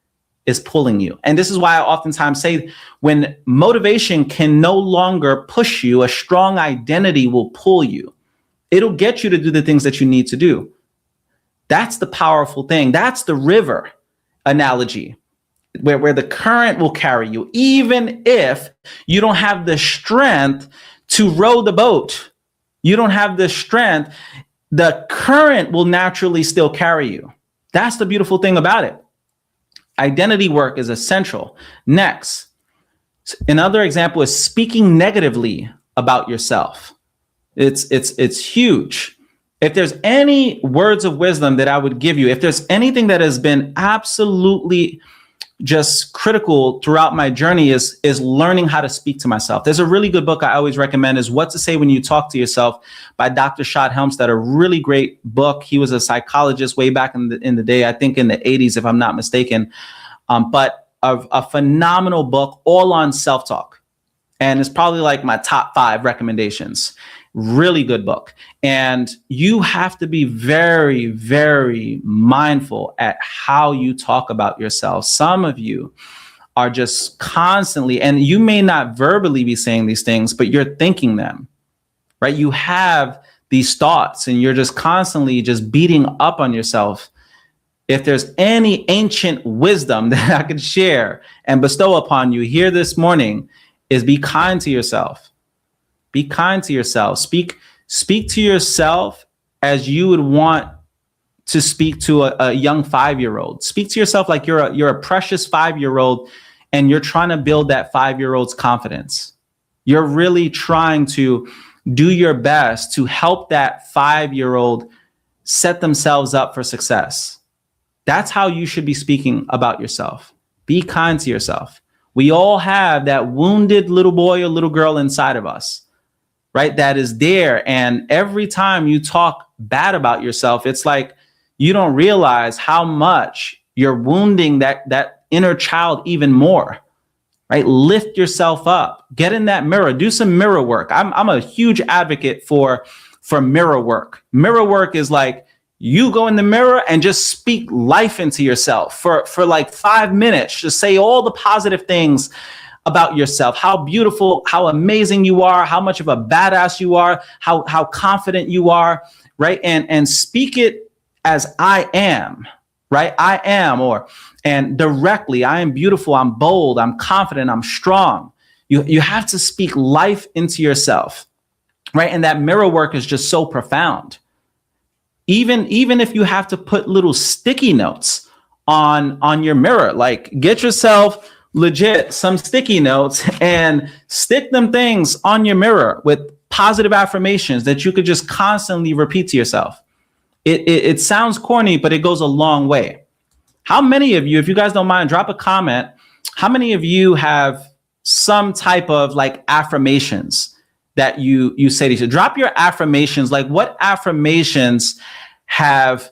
Speaker 1: is pulling you. And this is why I oftentimes say when motivation can no longer push you, a strong identity will pull you. It'll get you to do the things that you need to do. That's the powerful thing. That's the river analogy. Where the current will carry you, even if you don't have the strength to row the boat. You don't have the strength. The current will naturally still carry you. That's the beautiful thing about it. Identity work is essential. Next, another example is speaking negatively about yourself. It's huge. If there's any words of wisdom that I would give you, if there's anything that has been absolutely just critical throughout my journey is learning how to speak to myself. There's a really good book I always recommend is What to Say When You Talk to Yourself by Dr. Shad Helmstedt, a really great book. He was a psychologist way back in the day, I think in the 80s, if I'm not mistaken. But a phenomenal book all on self-talk. And it's probably like my top 5 recommendations. Really good book. And you have to be very, very mindful at how you talk about yourself. Some of you are just constantly, and you may not verbally be saying these things, but you're thinking them, right? You have these thoughts and you're just constantly just beating up on yourself. If there's any ancient wisdom that I could share and bestow upon you here this morning is be kind to yourself. Be kind to yourself. Speak to yourself as you would want to speak to a young 5-year-old. Speak to yourself like you're a precious 5-year-old and you're trying to build that 5-year-old's confidence. You're really trying to do your best to help that 5-year-old set themselves up for success. That's how you should be speaking about yourself. Be kind to yourself. We all have that wounded little boy or little girl inside of us, right? That is there. And every time you talk bad about yourself, it's like you don't realize how much you're wounding that inner child even more, right? Lift yourself up, get in that mirror, do some mirror work. I'm a huge advocate for mirror work. Mirror work is like You go in the mirror and just speak life into yourself for like 5 minutes. Just say all the positive things about yourself, how beautiful, how amazing you are, how much of a badass you are, how confident you are, right? And speak it as I am, right? I am, and directly, I am beautiful, I'm bold, I'm confident, I'm strong. You have to speak life into yourself, right? And that mirror work is just so profound. Even if you have to put little sticky notes on your mirror, like get yourself legit some sticky notes and stick them things on your mirror with positive affirmations that you could just constantly repeat to yourself. It sounds corny, but it goes a long way. How many of you, if you guys don't mind, drop a comment. How many of you have some type of like affirmations that you say to you? Drop your affirmations. Like, what affirmations have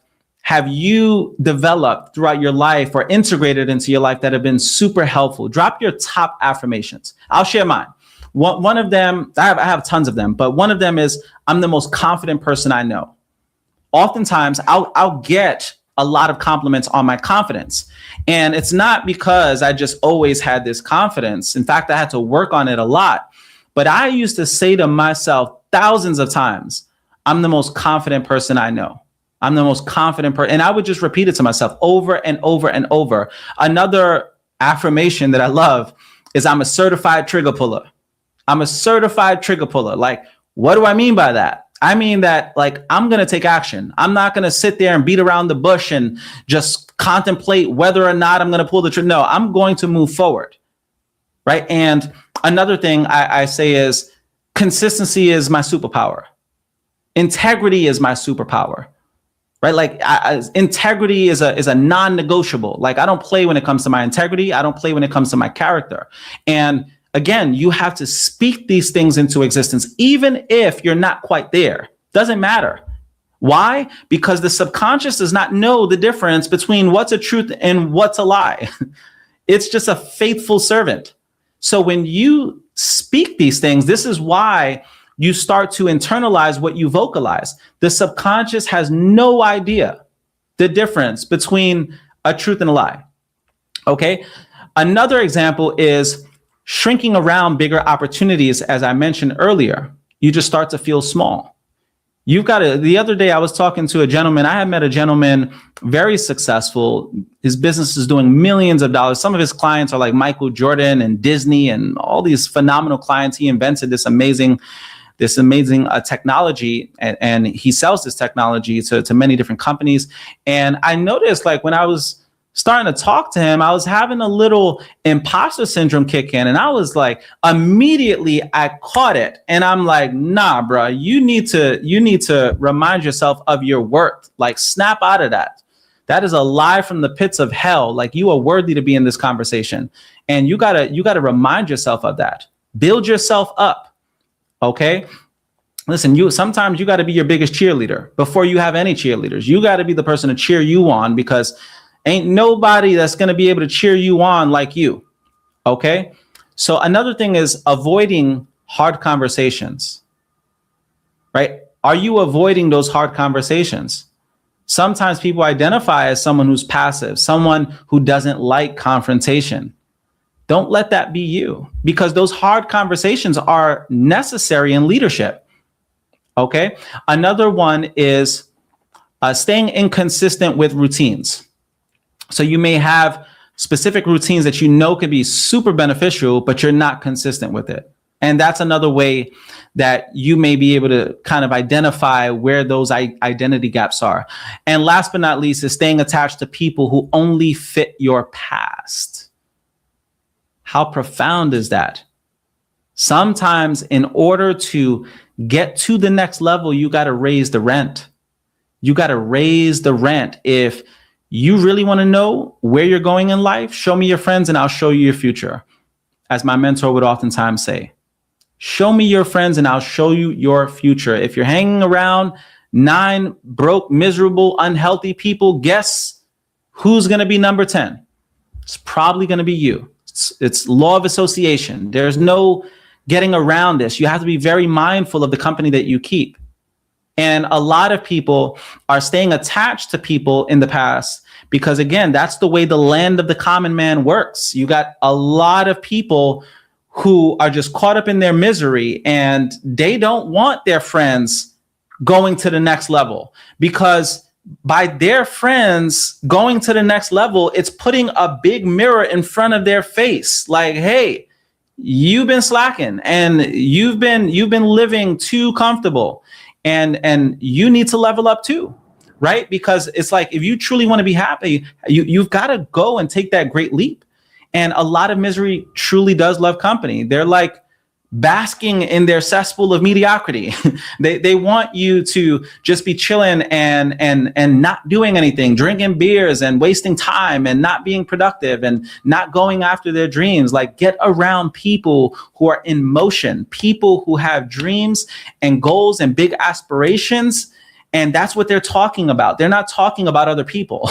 Speaker 1: you developed throughout your life or integrated into your life that have been super helpful? Drop your top affirmations. I'll share mine. One of them, I have tons of them, but one of them is, I'm the most confident person I know. Oftentimes I'll get a lot of compliments on my confidence. And it's not because I just always had this confidence. In fact, I had to work on it a lot. But I used to say to myself thousands of times, I'm the most confident person I know. I'm the most confident person. And I would just repeat it to myself over and over and over. Another affirmation that I love is, I'm a certified trigger puller. I'm a certified trigger puller. Like, what do I mean by that? I mean that, like, I'm going to take action. I'm not going to sit there and beat around the bush and just contemplate whether or not I'm going to pull the trigger. No, I'm going to move forward. Right. And another thing I say is, consistency is my superpower. Integrity is my superpower. Right? Like, integrity is a non-negotiable. Like, I don't play when it comes to my integrity. I don't play when it comes to my character. And again, you have to speak these things into existence, even if you're not quite there. Doesn't matter. Why? Because the subconscious does not know the difference between what's a truth and what's a lie. It's just a faithful servant. So when you speak these things, this is why you start to internalize what you vocalize. The subconscious has no idea the difference between a truth and a lie. Okay. Another example is shrinking around bigger opportunities. As I mentioned earlier, you just start to feel small. The other day I was talking to a gentleman. I had met a gentleman, very successful. His business is doing millions of dollars. Some of his clients are like Michael Jordan and Disney and all these phenomenal clients. He invented this amazing technology, and he sells this technology to many different companies. And I noticed, like, when I was starting to talk to him, I was having a little imposter syndrome kick in, and I was like, immediately I caught it, and I'm like, nah, bro, you need to remind yourself of your worth. Like, snap out of that. That is a lie from the pits of hell. Like, you are worthy to be in this conversation, and you gotta remind yourself of that. Build yourself up. Okay. Listen, sometimes you got to be your biggest cheerleader before you have any cheerleaders. You got to be the person to cheer you on, because ain't nobody that's going to be able to cheer you on like you. Okay. So another thing is avoiding hard conversations, right? Are you avoiding those hard conversations? Sometimes people identify as someone who's passive, someone who doesn't like confrontation. Don't let that be you, because those hard conversations are necessary in leadership. Okay. Another one is staying inconsistent with routines. So you may have specific routines that you know could be super beneficial, but you're not consistent with it. And that's another way that you may be able to kind of identify where those identity gaps are. And last but not least is staying attached to people who only fit your past. How profound is that? Sometimes in order to get to the next level, you got to raise the rent. You got to raise the rent. If you really want to know where you're going in life, show me your friends and I'll show you your future. As my mentor would oftentimes say, show me your friends and I'll show you your future. If you're hanging around 9 broke, miserable, unhealthy people, guess who's going to be number 10? It's probably going to be you. It's law of association. There's no getting around this. You have to be very mindful of the company that you keep. And a lot of people are staying attached to people in the past because, again, that's the way the land of the common man works. You got a lot of people who are just caught up in their misery, and they don't want their friends going to the next level, because by their friends going to the next level, it's putting a big mirror in front of their face. Like, hey, you've been slacking and you've been living too comfortable, and you need to level up too, right? Because it's like, if you truly want to be happy, you've got to go and take that great leap. And a lot of misery truly does love company. They're like basking in their cesspool of mediocrity. They want you to just be chilling and not doing anything, drinking beers and wasting time and not being productive and not going after their dreams. Like, get around people who are in motion, people who have dreams and goals and big aspirations. And that's what they're talking about. They're not talking about other people.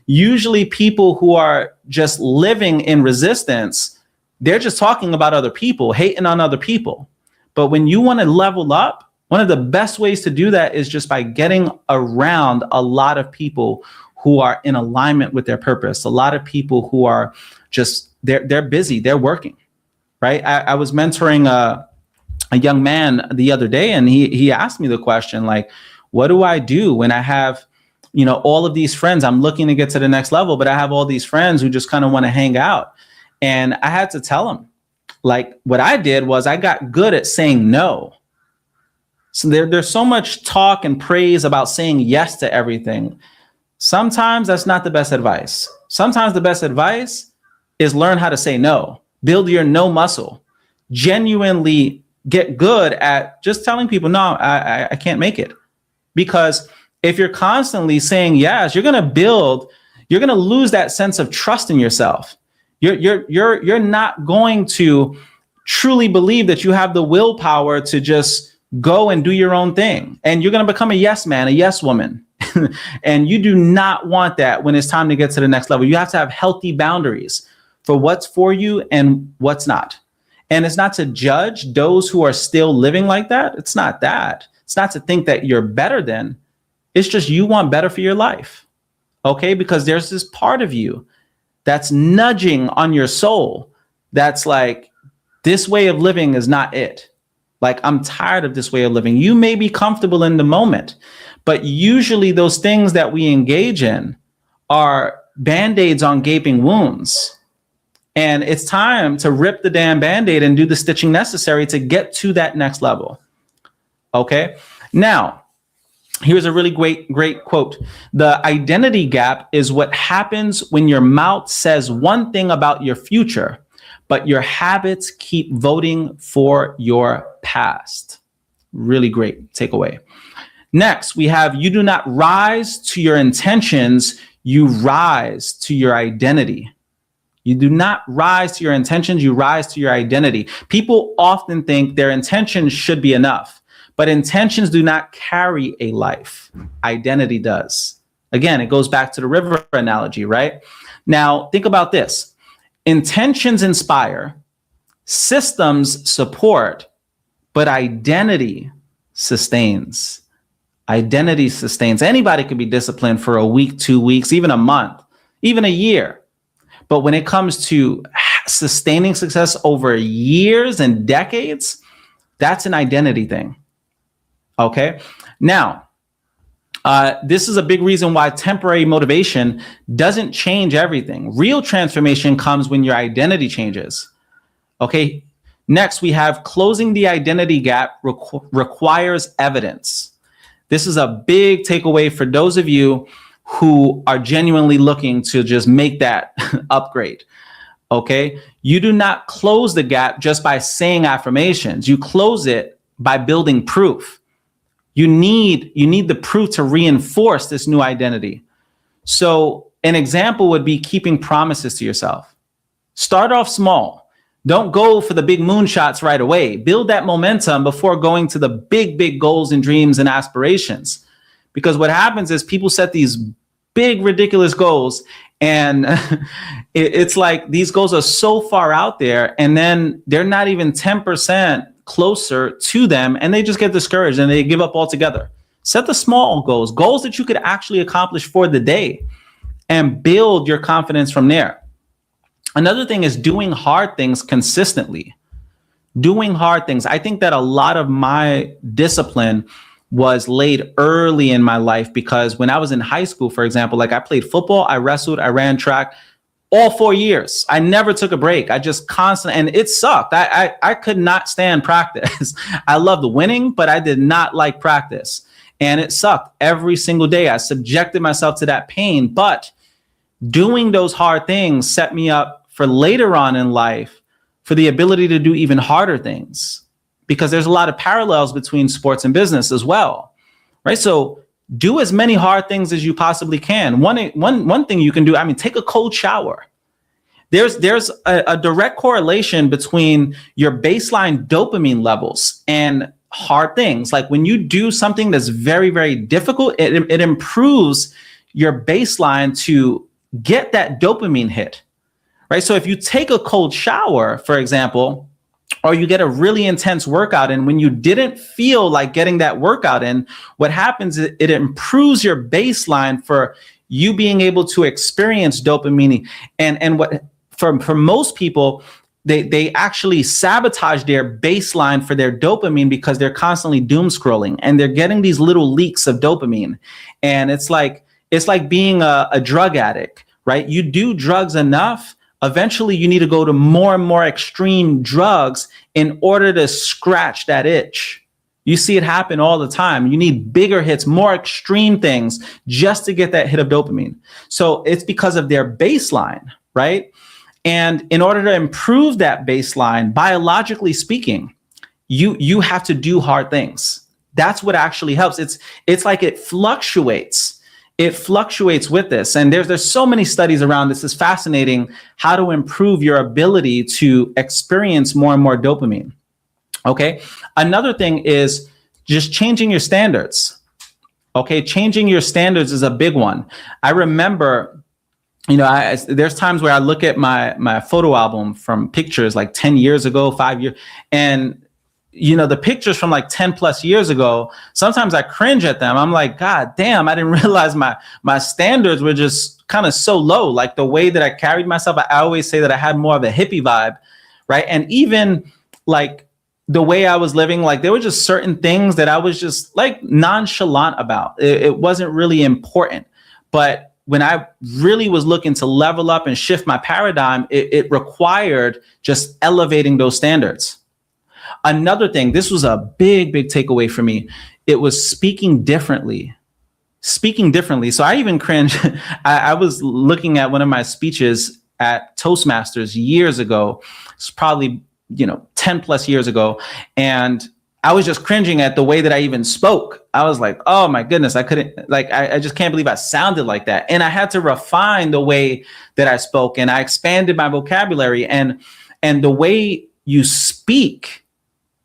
Speaker 1: Usually people who are just living in resistance, they're just talking about other people, hating on other people. But when you want to level up, one of the best ways to do that is just by getting around a lot of people who are in alignment with their purpose. A lot of people who are just, they're busy, they're working, right? I was mentoring a young man the other day, and he asked me the question, like, what do I do when I have, all of these friends? I'm looking to get to the next level, but I have all these friends who just kind of want to hang out. And I had to tell him, like, what I did was I got good at saying no. So there's so much talk and praise about saying yes to everything. Sometimes that's not the best advice. Sometimes the best advice is learn how to say no. Build your no muscle. Genuinely get good at just telling people, no, I can't make it. Because if you're constantly saying yes, you're going to lose that sense of trust in yourself. You're not going to truly believe that you have the willpower to just go and do your own thing. And you're going to become a yes man, a yes woman. And you do not want that when it's time to get to the next level. You have to have healthy boundaries for what's for you and what's not. And it's not to judge those who are still living like that. It's not that. It's not to think that you're better than. It's just you want better for your life. Okay? Because there's this part of you that's nudging on your soul that's like, this way of living is not it. Like, I'm tired of this way of living. You may be comfortable in the moment, but usually those things that we engage in are band-aids on gaping wounds. And it's time to rip the damn band-aid and do the stitching necessary to get to that next level. Okay? Now, here's a really great quote. The identity gap is what happens when your mouth says one thing about your future, but your habits keep voting for your past. Really great takeaway. Next, we have, you do not rise to your intentions, you rise to your identity. You do not rise to your intentions, you rise to your identity. People often think their intentions should be enough. But intentions do not carry a life. Identity does. Again, it goes back to the river analogy, right? Now, think about this. Intentions inspire, systems support, but identity sustains. Identity sustains. Anybody could be disciplined for a week, 2 weeks, even a month, even a year. But when it comes to sustaining success over years and decades, that's an identity thing. Okay. Now, this is a big reason why temporary motivation doesn't change everything. Real transformation comes when your identity changes. Okay. Next, we have closing the identity gap requires evidence. This is a big takeaway for those of you who are genuinely looking to just make that upgrade. Okay. You do not close the gap just by saying affirmations. You close it by building proof. You need the proof to reinforce this new identity. So an example would be keeping promises to yourself. Start off small. Don't go for the big moonshots right away. Build that momentum before going to the big goals and dreams and aspirations. Because what happens is people set these big, ridiculous goals, and it's like these goals are so far out there, and then they're not even 10% closer to them, and they just get discouraged and they give up altogether. Set the small goals, goals that you could actually accomplish for the day, and build your confidence from there. Another thing is doing hard things consistently. Doing hard things. I think that a lot of my discipline was laid early in my life, because when I was in high school, for example, like I played football, I wrestled, I ran track all 4 years. I never took a break. I just constantly, and it sucked. I could not stand practice. I loved winning, but I did not like practice. And it sucked every single day. I subjected myself to that pain, but doing those hard things set me up for later on in life for the ability to do even harder things, because there's a lot of parallels between sports and business as well, right? So do as many hard things as you possibly can. One thing you can do, I mean, take a cold shower. There's a direct correlation between your baseline dopamine levels and hard things. Like when you do something that's very, very difficult, it improves your baseline to get that dopamine hit, right? So if you take a cold shower, for example, or you get a really intense workout, and when you didn't feel like getting that workout in, what happens is it improves your baseline for you being able to experience dopamine. And what for most people, they actually sabotage their baseline for their dopamine because they're constantly doom scrolling and they're getting these little leaks of dopamine. And it's like being a drug addict, right? You do drugs enough, eventually you need to go to more and more extreme drugs in order to scratch that itch. You see it happen all the time. You need bigger hits, more extreme things just to get that hit of dopamine. So it's because of their baseline, right? And in order to improve that baseline, biologically speaking, you have to do hard things. That's what actually helps. It's like it fluctuates. It fluctuates with this. And there's so many studies around this. It's fascinating how to improve your ability to experience more and more dopamine. Okay. Another thing is just changing your standards. Okay. Changing your standards is a big one. I remember, there's times where I look at my photo album from pictures like 10 years ago, 5 years, and the pictures from like 10 plus years ago, sometimes I cringe at them. I'm like, God damn, I didn't realize my standards were just kind of so low. Like the way that I carried myself, I always say that I had more of a hippie vibe, right? And even like the way I was living, like there were just certain things that I was just like nonchalant about. It wasn't really important. But when I really was looking to level up and shift my paradigm, it required just elevating those standards. Another thing, this was a big takeaway for me. It was speaking differently. So I even cringe. I was looking at one of my speeches at Toastmasters years ago. It's probably, 10 plus years ago. And I was just cringing at the way that I even spoke. I was like, oh my goodness, I couldn't, I just can't believe I sounded like that. And I had to refine the way that I spoke, and I expanded my vocabulary, and the way you speak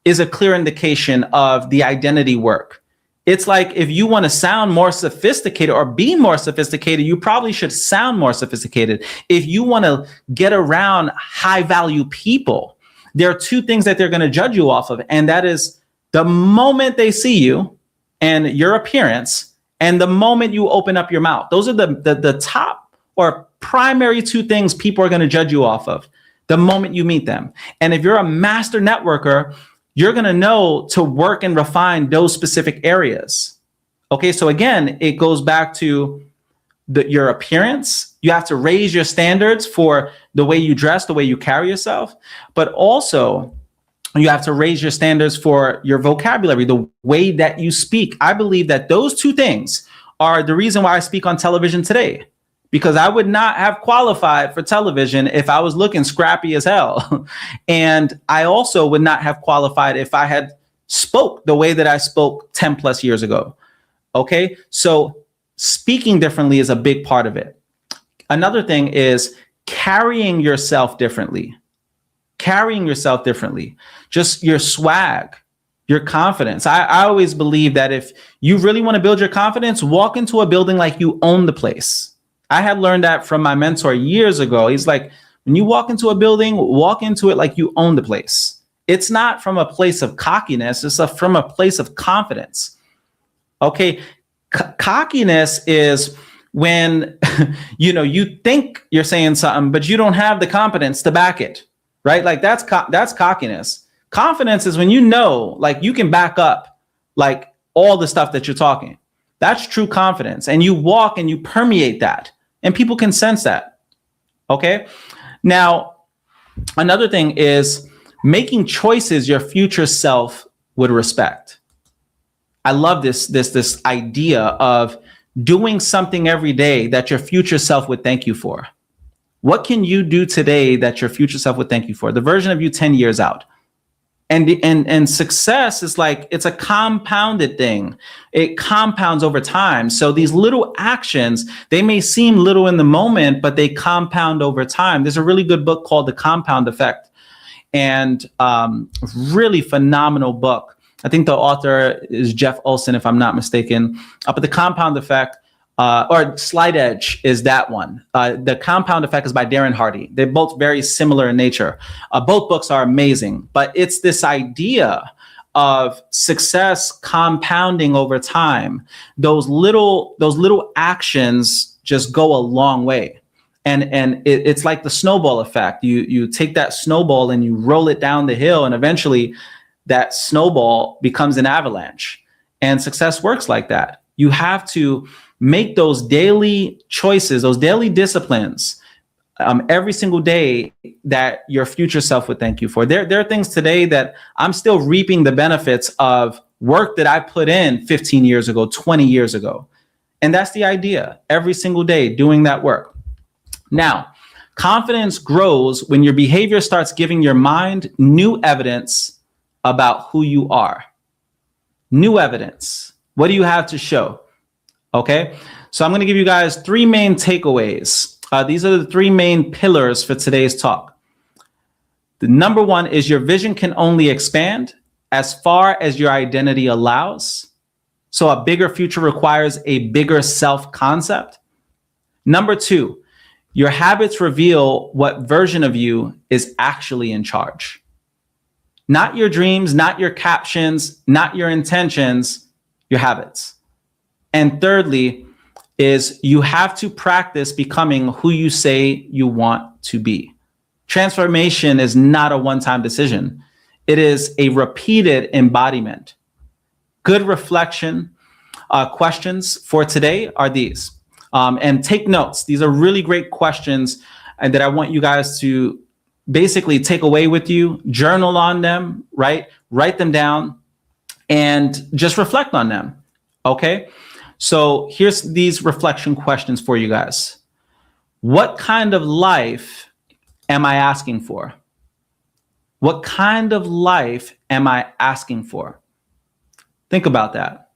Speaker 1: is a clear indication of the identity work. It's like if you want to sound more sophisticated or be more sophisticated, you probably should sound more sophisticated. If you want to get around high value people, there are two things that they're going to judge you off of. And that is the moment they see you and your appearance, and the moment you open up your mouth. Those are the top or primary two things people are going to judge you off of the moment you meet them. And if you're a master networker, you're going to know to work and refine those specific areas. Okay, so again, it goes back to your appearance. You have to raise your standards for the way you dress, the way you carry yourself, but also you have to raise your standards for your vocabulary, the way that you speak. I believe that those two things are the reason why I speak on television today, because I would not have qualified for television if I was looking scrappy as hell. And I also would not have qualified if I had spoke the way that I spoke 10 plus years ago. Okay, so speaking differently is a big part of it. Another thing is carrying yourself differently. Just your swag, your confidence. I always believe that if you really want to build your confidence, walk into a building like you own the place. I had learned that from my mentor years ago. He's like, when you walk into a building, walk into it like you own the place. It's not from a place of cockiness. It's from a place of confidence. Okay. Cockiness is when you think you're saying something, but you don't have the competence to back it, right? Like that's cockiness. Confidence is when like you can back up like all the stuff that you're talking. That's true confidence, and you walk and you permeate that, and people can sense that. Okay. Now, another thing is making choices your future self would respect. I love this idea of doing something every day that your future self would thank you for. What can you do today that your future self would thank you for? The version of you 10 years out. And success is like, it's a compounded thing. It compounds over time. So these little actions, they may seem little in the moment, but they compound over time. There's a really good book called The Compound Effect, and really phenomenal book. I think the author is Jeff Olson, if I'm not mistaken. But The Compound Effect, or Slight Edge is that one. The Compound Effect is by Darren Hardy. They're both very similar in nature. Both books are amazing, but it's this idea of success compounding over time. Those little actions just go a long way. And it's like the snowball effect. You take that snowball and you roll it down the hill, and eventually that snowball becomes an avalanche. And success works like that. You have to make those daily choices, those daily disciplines, every single day that your future self would thank you for. There are things today that I'm still reaping the benefits of work that I put in 15 years ago, 20 years ago. And that's the idea. Every single day doing that work. Now, confidence grows when your behavior starts giving your mind new evidence about who you are. New evidence. What do you have to show? Okay, so I'm going to give you guys three main takeaways. These are the three main pillars for today's talk. The number one is your vision can only expand as far as your identity allows. So a bigger future requires a bigger self-concept. Number two, your habits reveal what version of you is actually in charge. Not your dreams, not your captions, not your intentions, your habits. And thirdly is you have to practice becoming who you say you want to be. Transformation is not a one-time decision. It is a repeated embodiment. Good reflection questions for today are these. And take notes. These are really great questions and that I want you guys to basically take away with you, journal on them, right? Write them down and just reflect on them, okay? So here's these reflection questions for you guys. What kind of life am I asking for? What kind of life am I asking for? Think about that.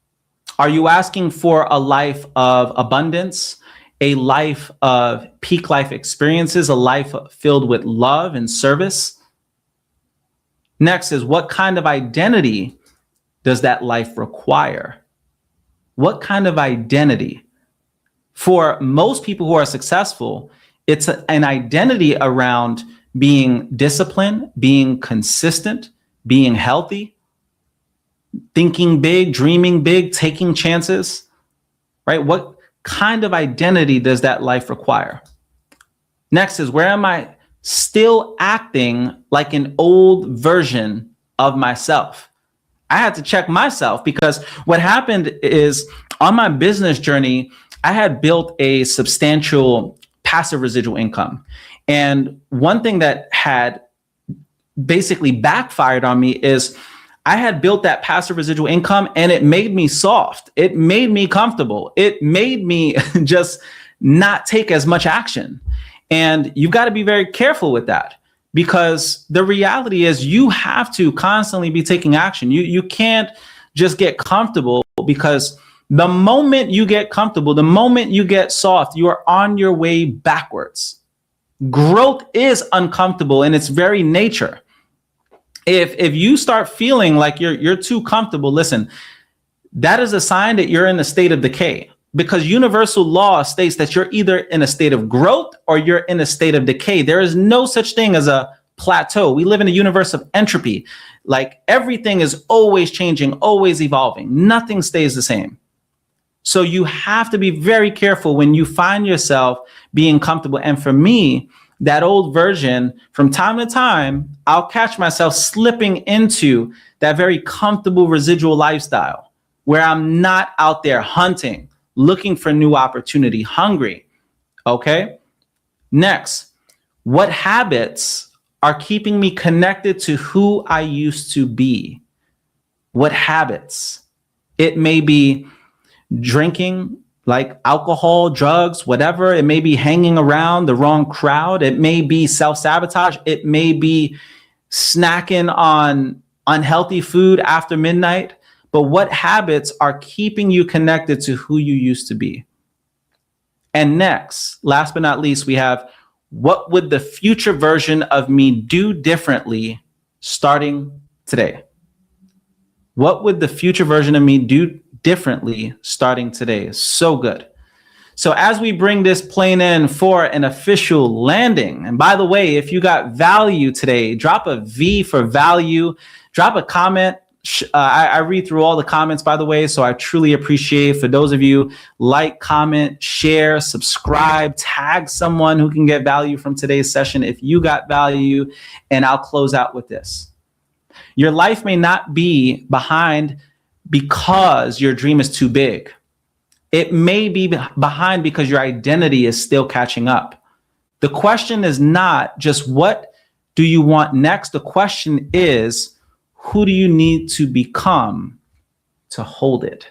Speaker 1: Are you asking for a life of abundance, a life of peak life experiences, a life filled with love and service? Next is, what kind of identity does that life require? What kind of identity? For most people who are successful, it's an identity around being disciplined, being consistent, being healthy, thinking big, dreaming big, taking chances, right? What kind of identity does that life require? Next is, where am I still acting like an old version of myself? I had to check myself, because what happened is on my business journey, I had built a substantial passive residual income. And one thing that had basically backfired on me is I had built that passive residual income and it made me soft. It made me comfortable. It made me just not take as much action. And you've got to be very careful with that, because the reality is you have to constantly be taking action. You can't just get comfortable, because the moment you get comfortable, the moment you get soft, you are on your way backwards. Growth is uncomfortable in its very nature. If you start feeling like you're too comfortable, listen, that is a sign that you're in a state of decay, because universal law states that you're either in a state of growth or you're in a state of decay. There is no such thing as a plateau. We live in a universe of entropy. Like everything is always changing, always evolving. Nothing stays the same. So you have to be very careful when you find yourself being comfortable. And for me, that old version, from time to time, I'll catch myself slipping into that very comfortable residual lifestyle where I'm not out there hunting, looking for new opportunity, hungry. Okay. Next, what habits are keeping me connected to who I used to be? What habits? It may be drinking, like alcohol, drugs, whatever. It may be hanging around the wrong crowd. It may be self-sabotage. It may be snacking on unhealthy food after midnight. But what habits are keeping you connected to who you used to be? And next, last but not least, we have, what would the future version of me do differently starting today? What would the future version of me do differently starting today? So good. So as we bring this plane in for an official landing, and by the way, if you got value today, drop a V for value, drop a comment. I read through all the comments, by the way, so I truly appreciate. For those of you, like, comment, share, subscribe, tag someone who can get value from today's session if you got value, and I'll close out with this. Your life may not be behind because your dream is too big. It may be behind because your identity is still catching up. The question is not just what do you want next? The question is, who do you need to become to hold it?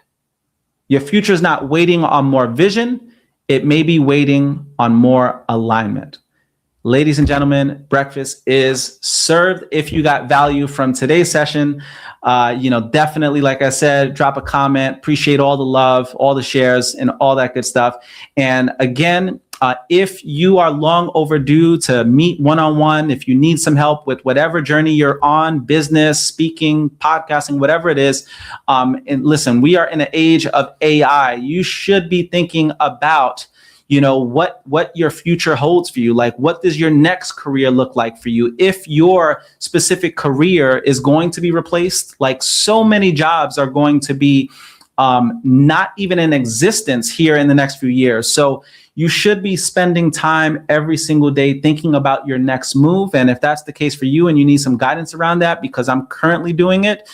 Speaker 1: Your future is not waiting on more vision. It may be waiting on more alignment. Ladies and gentlemen, breakfast is served. If you got value from today's session, definitely, like I said, drop a comment. Appreciate all the love, all the shares, and all that good stuff. And again, if you are long overdue to meet one-on-one, if you need some help with whatever journey you're on, business, speaking, podcasting, whatever it is, and listen, we are in an age of AI. You should be thinking about what your future holds for you. Like, what does your next career look like for you? If your specific career is going to be replaced, like so many jobs are going to be not even in existence here in the next few years. So you should be spending time every single day thinking about your next move. And if that's the case for you and you need some guidance around that, because I'm currently doing it,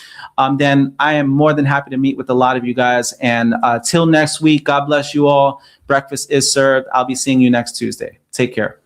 Speaker 1: then I am more than happy to meet with a lot of you guys. And till next week, God bless you all. Breakfast is served. I'll be seeing you next Tuesday. Take care.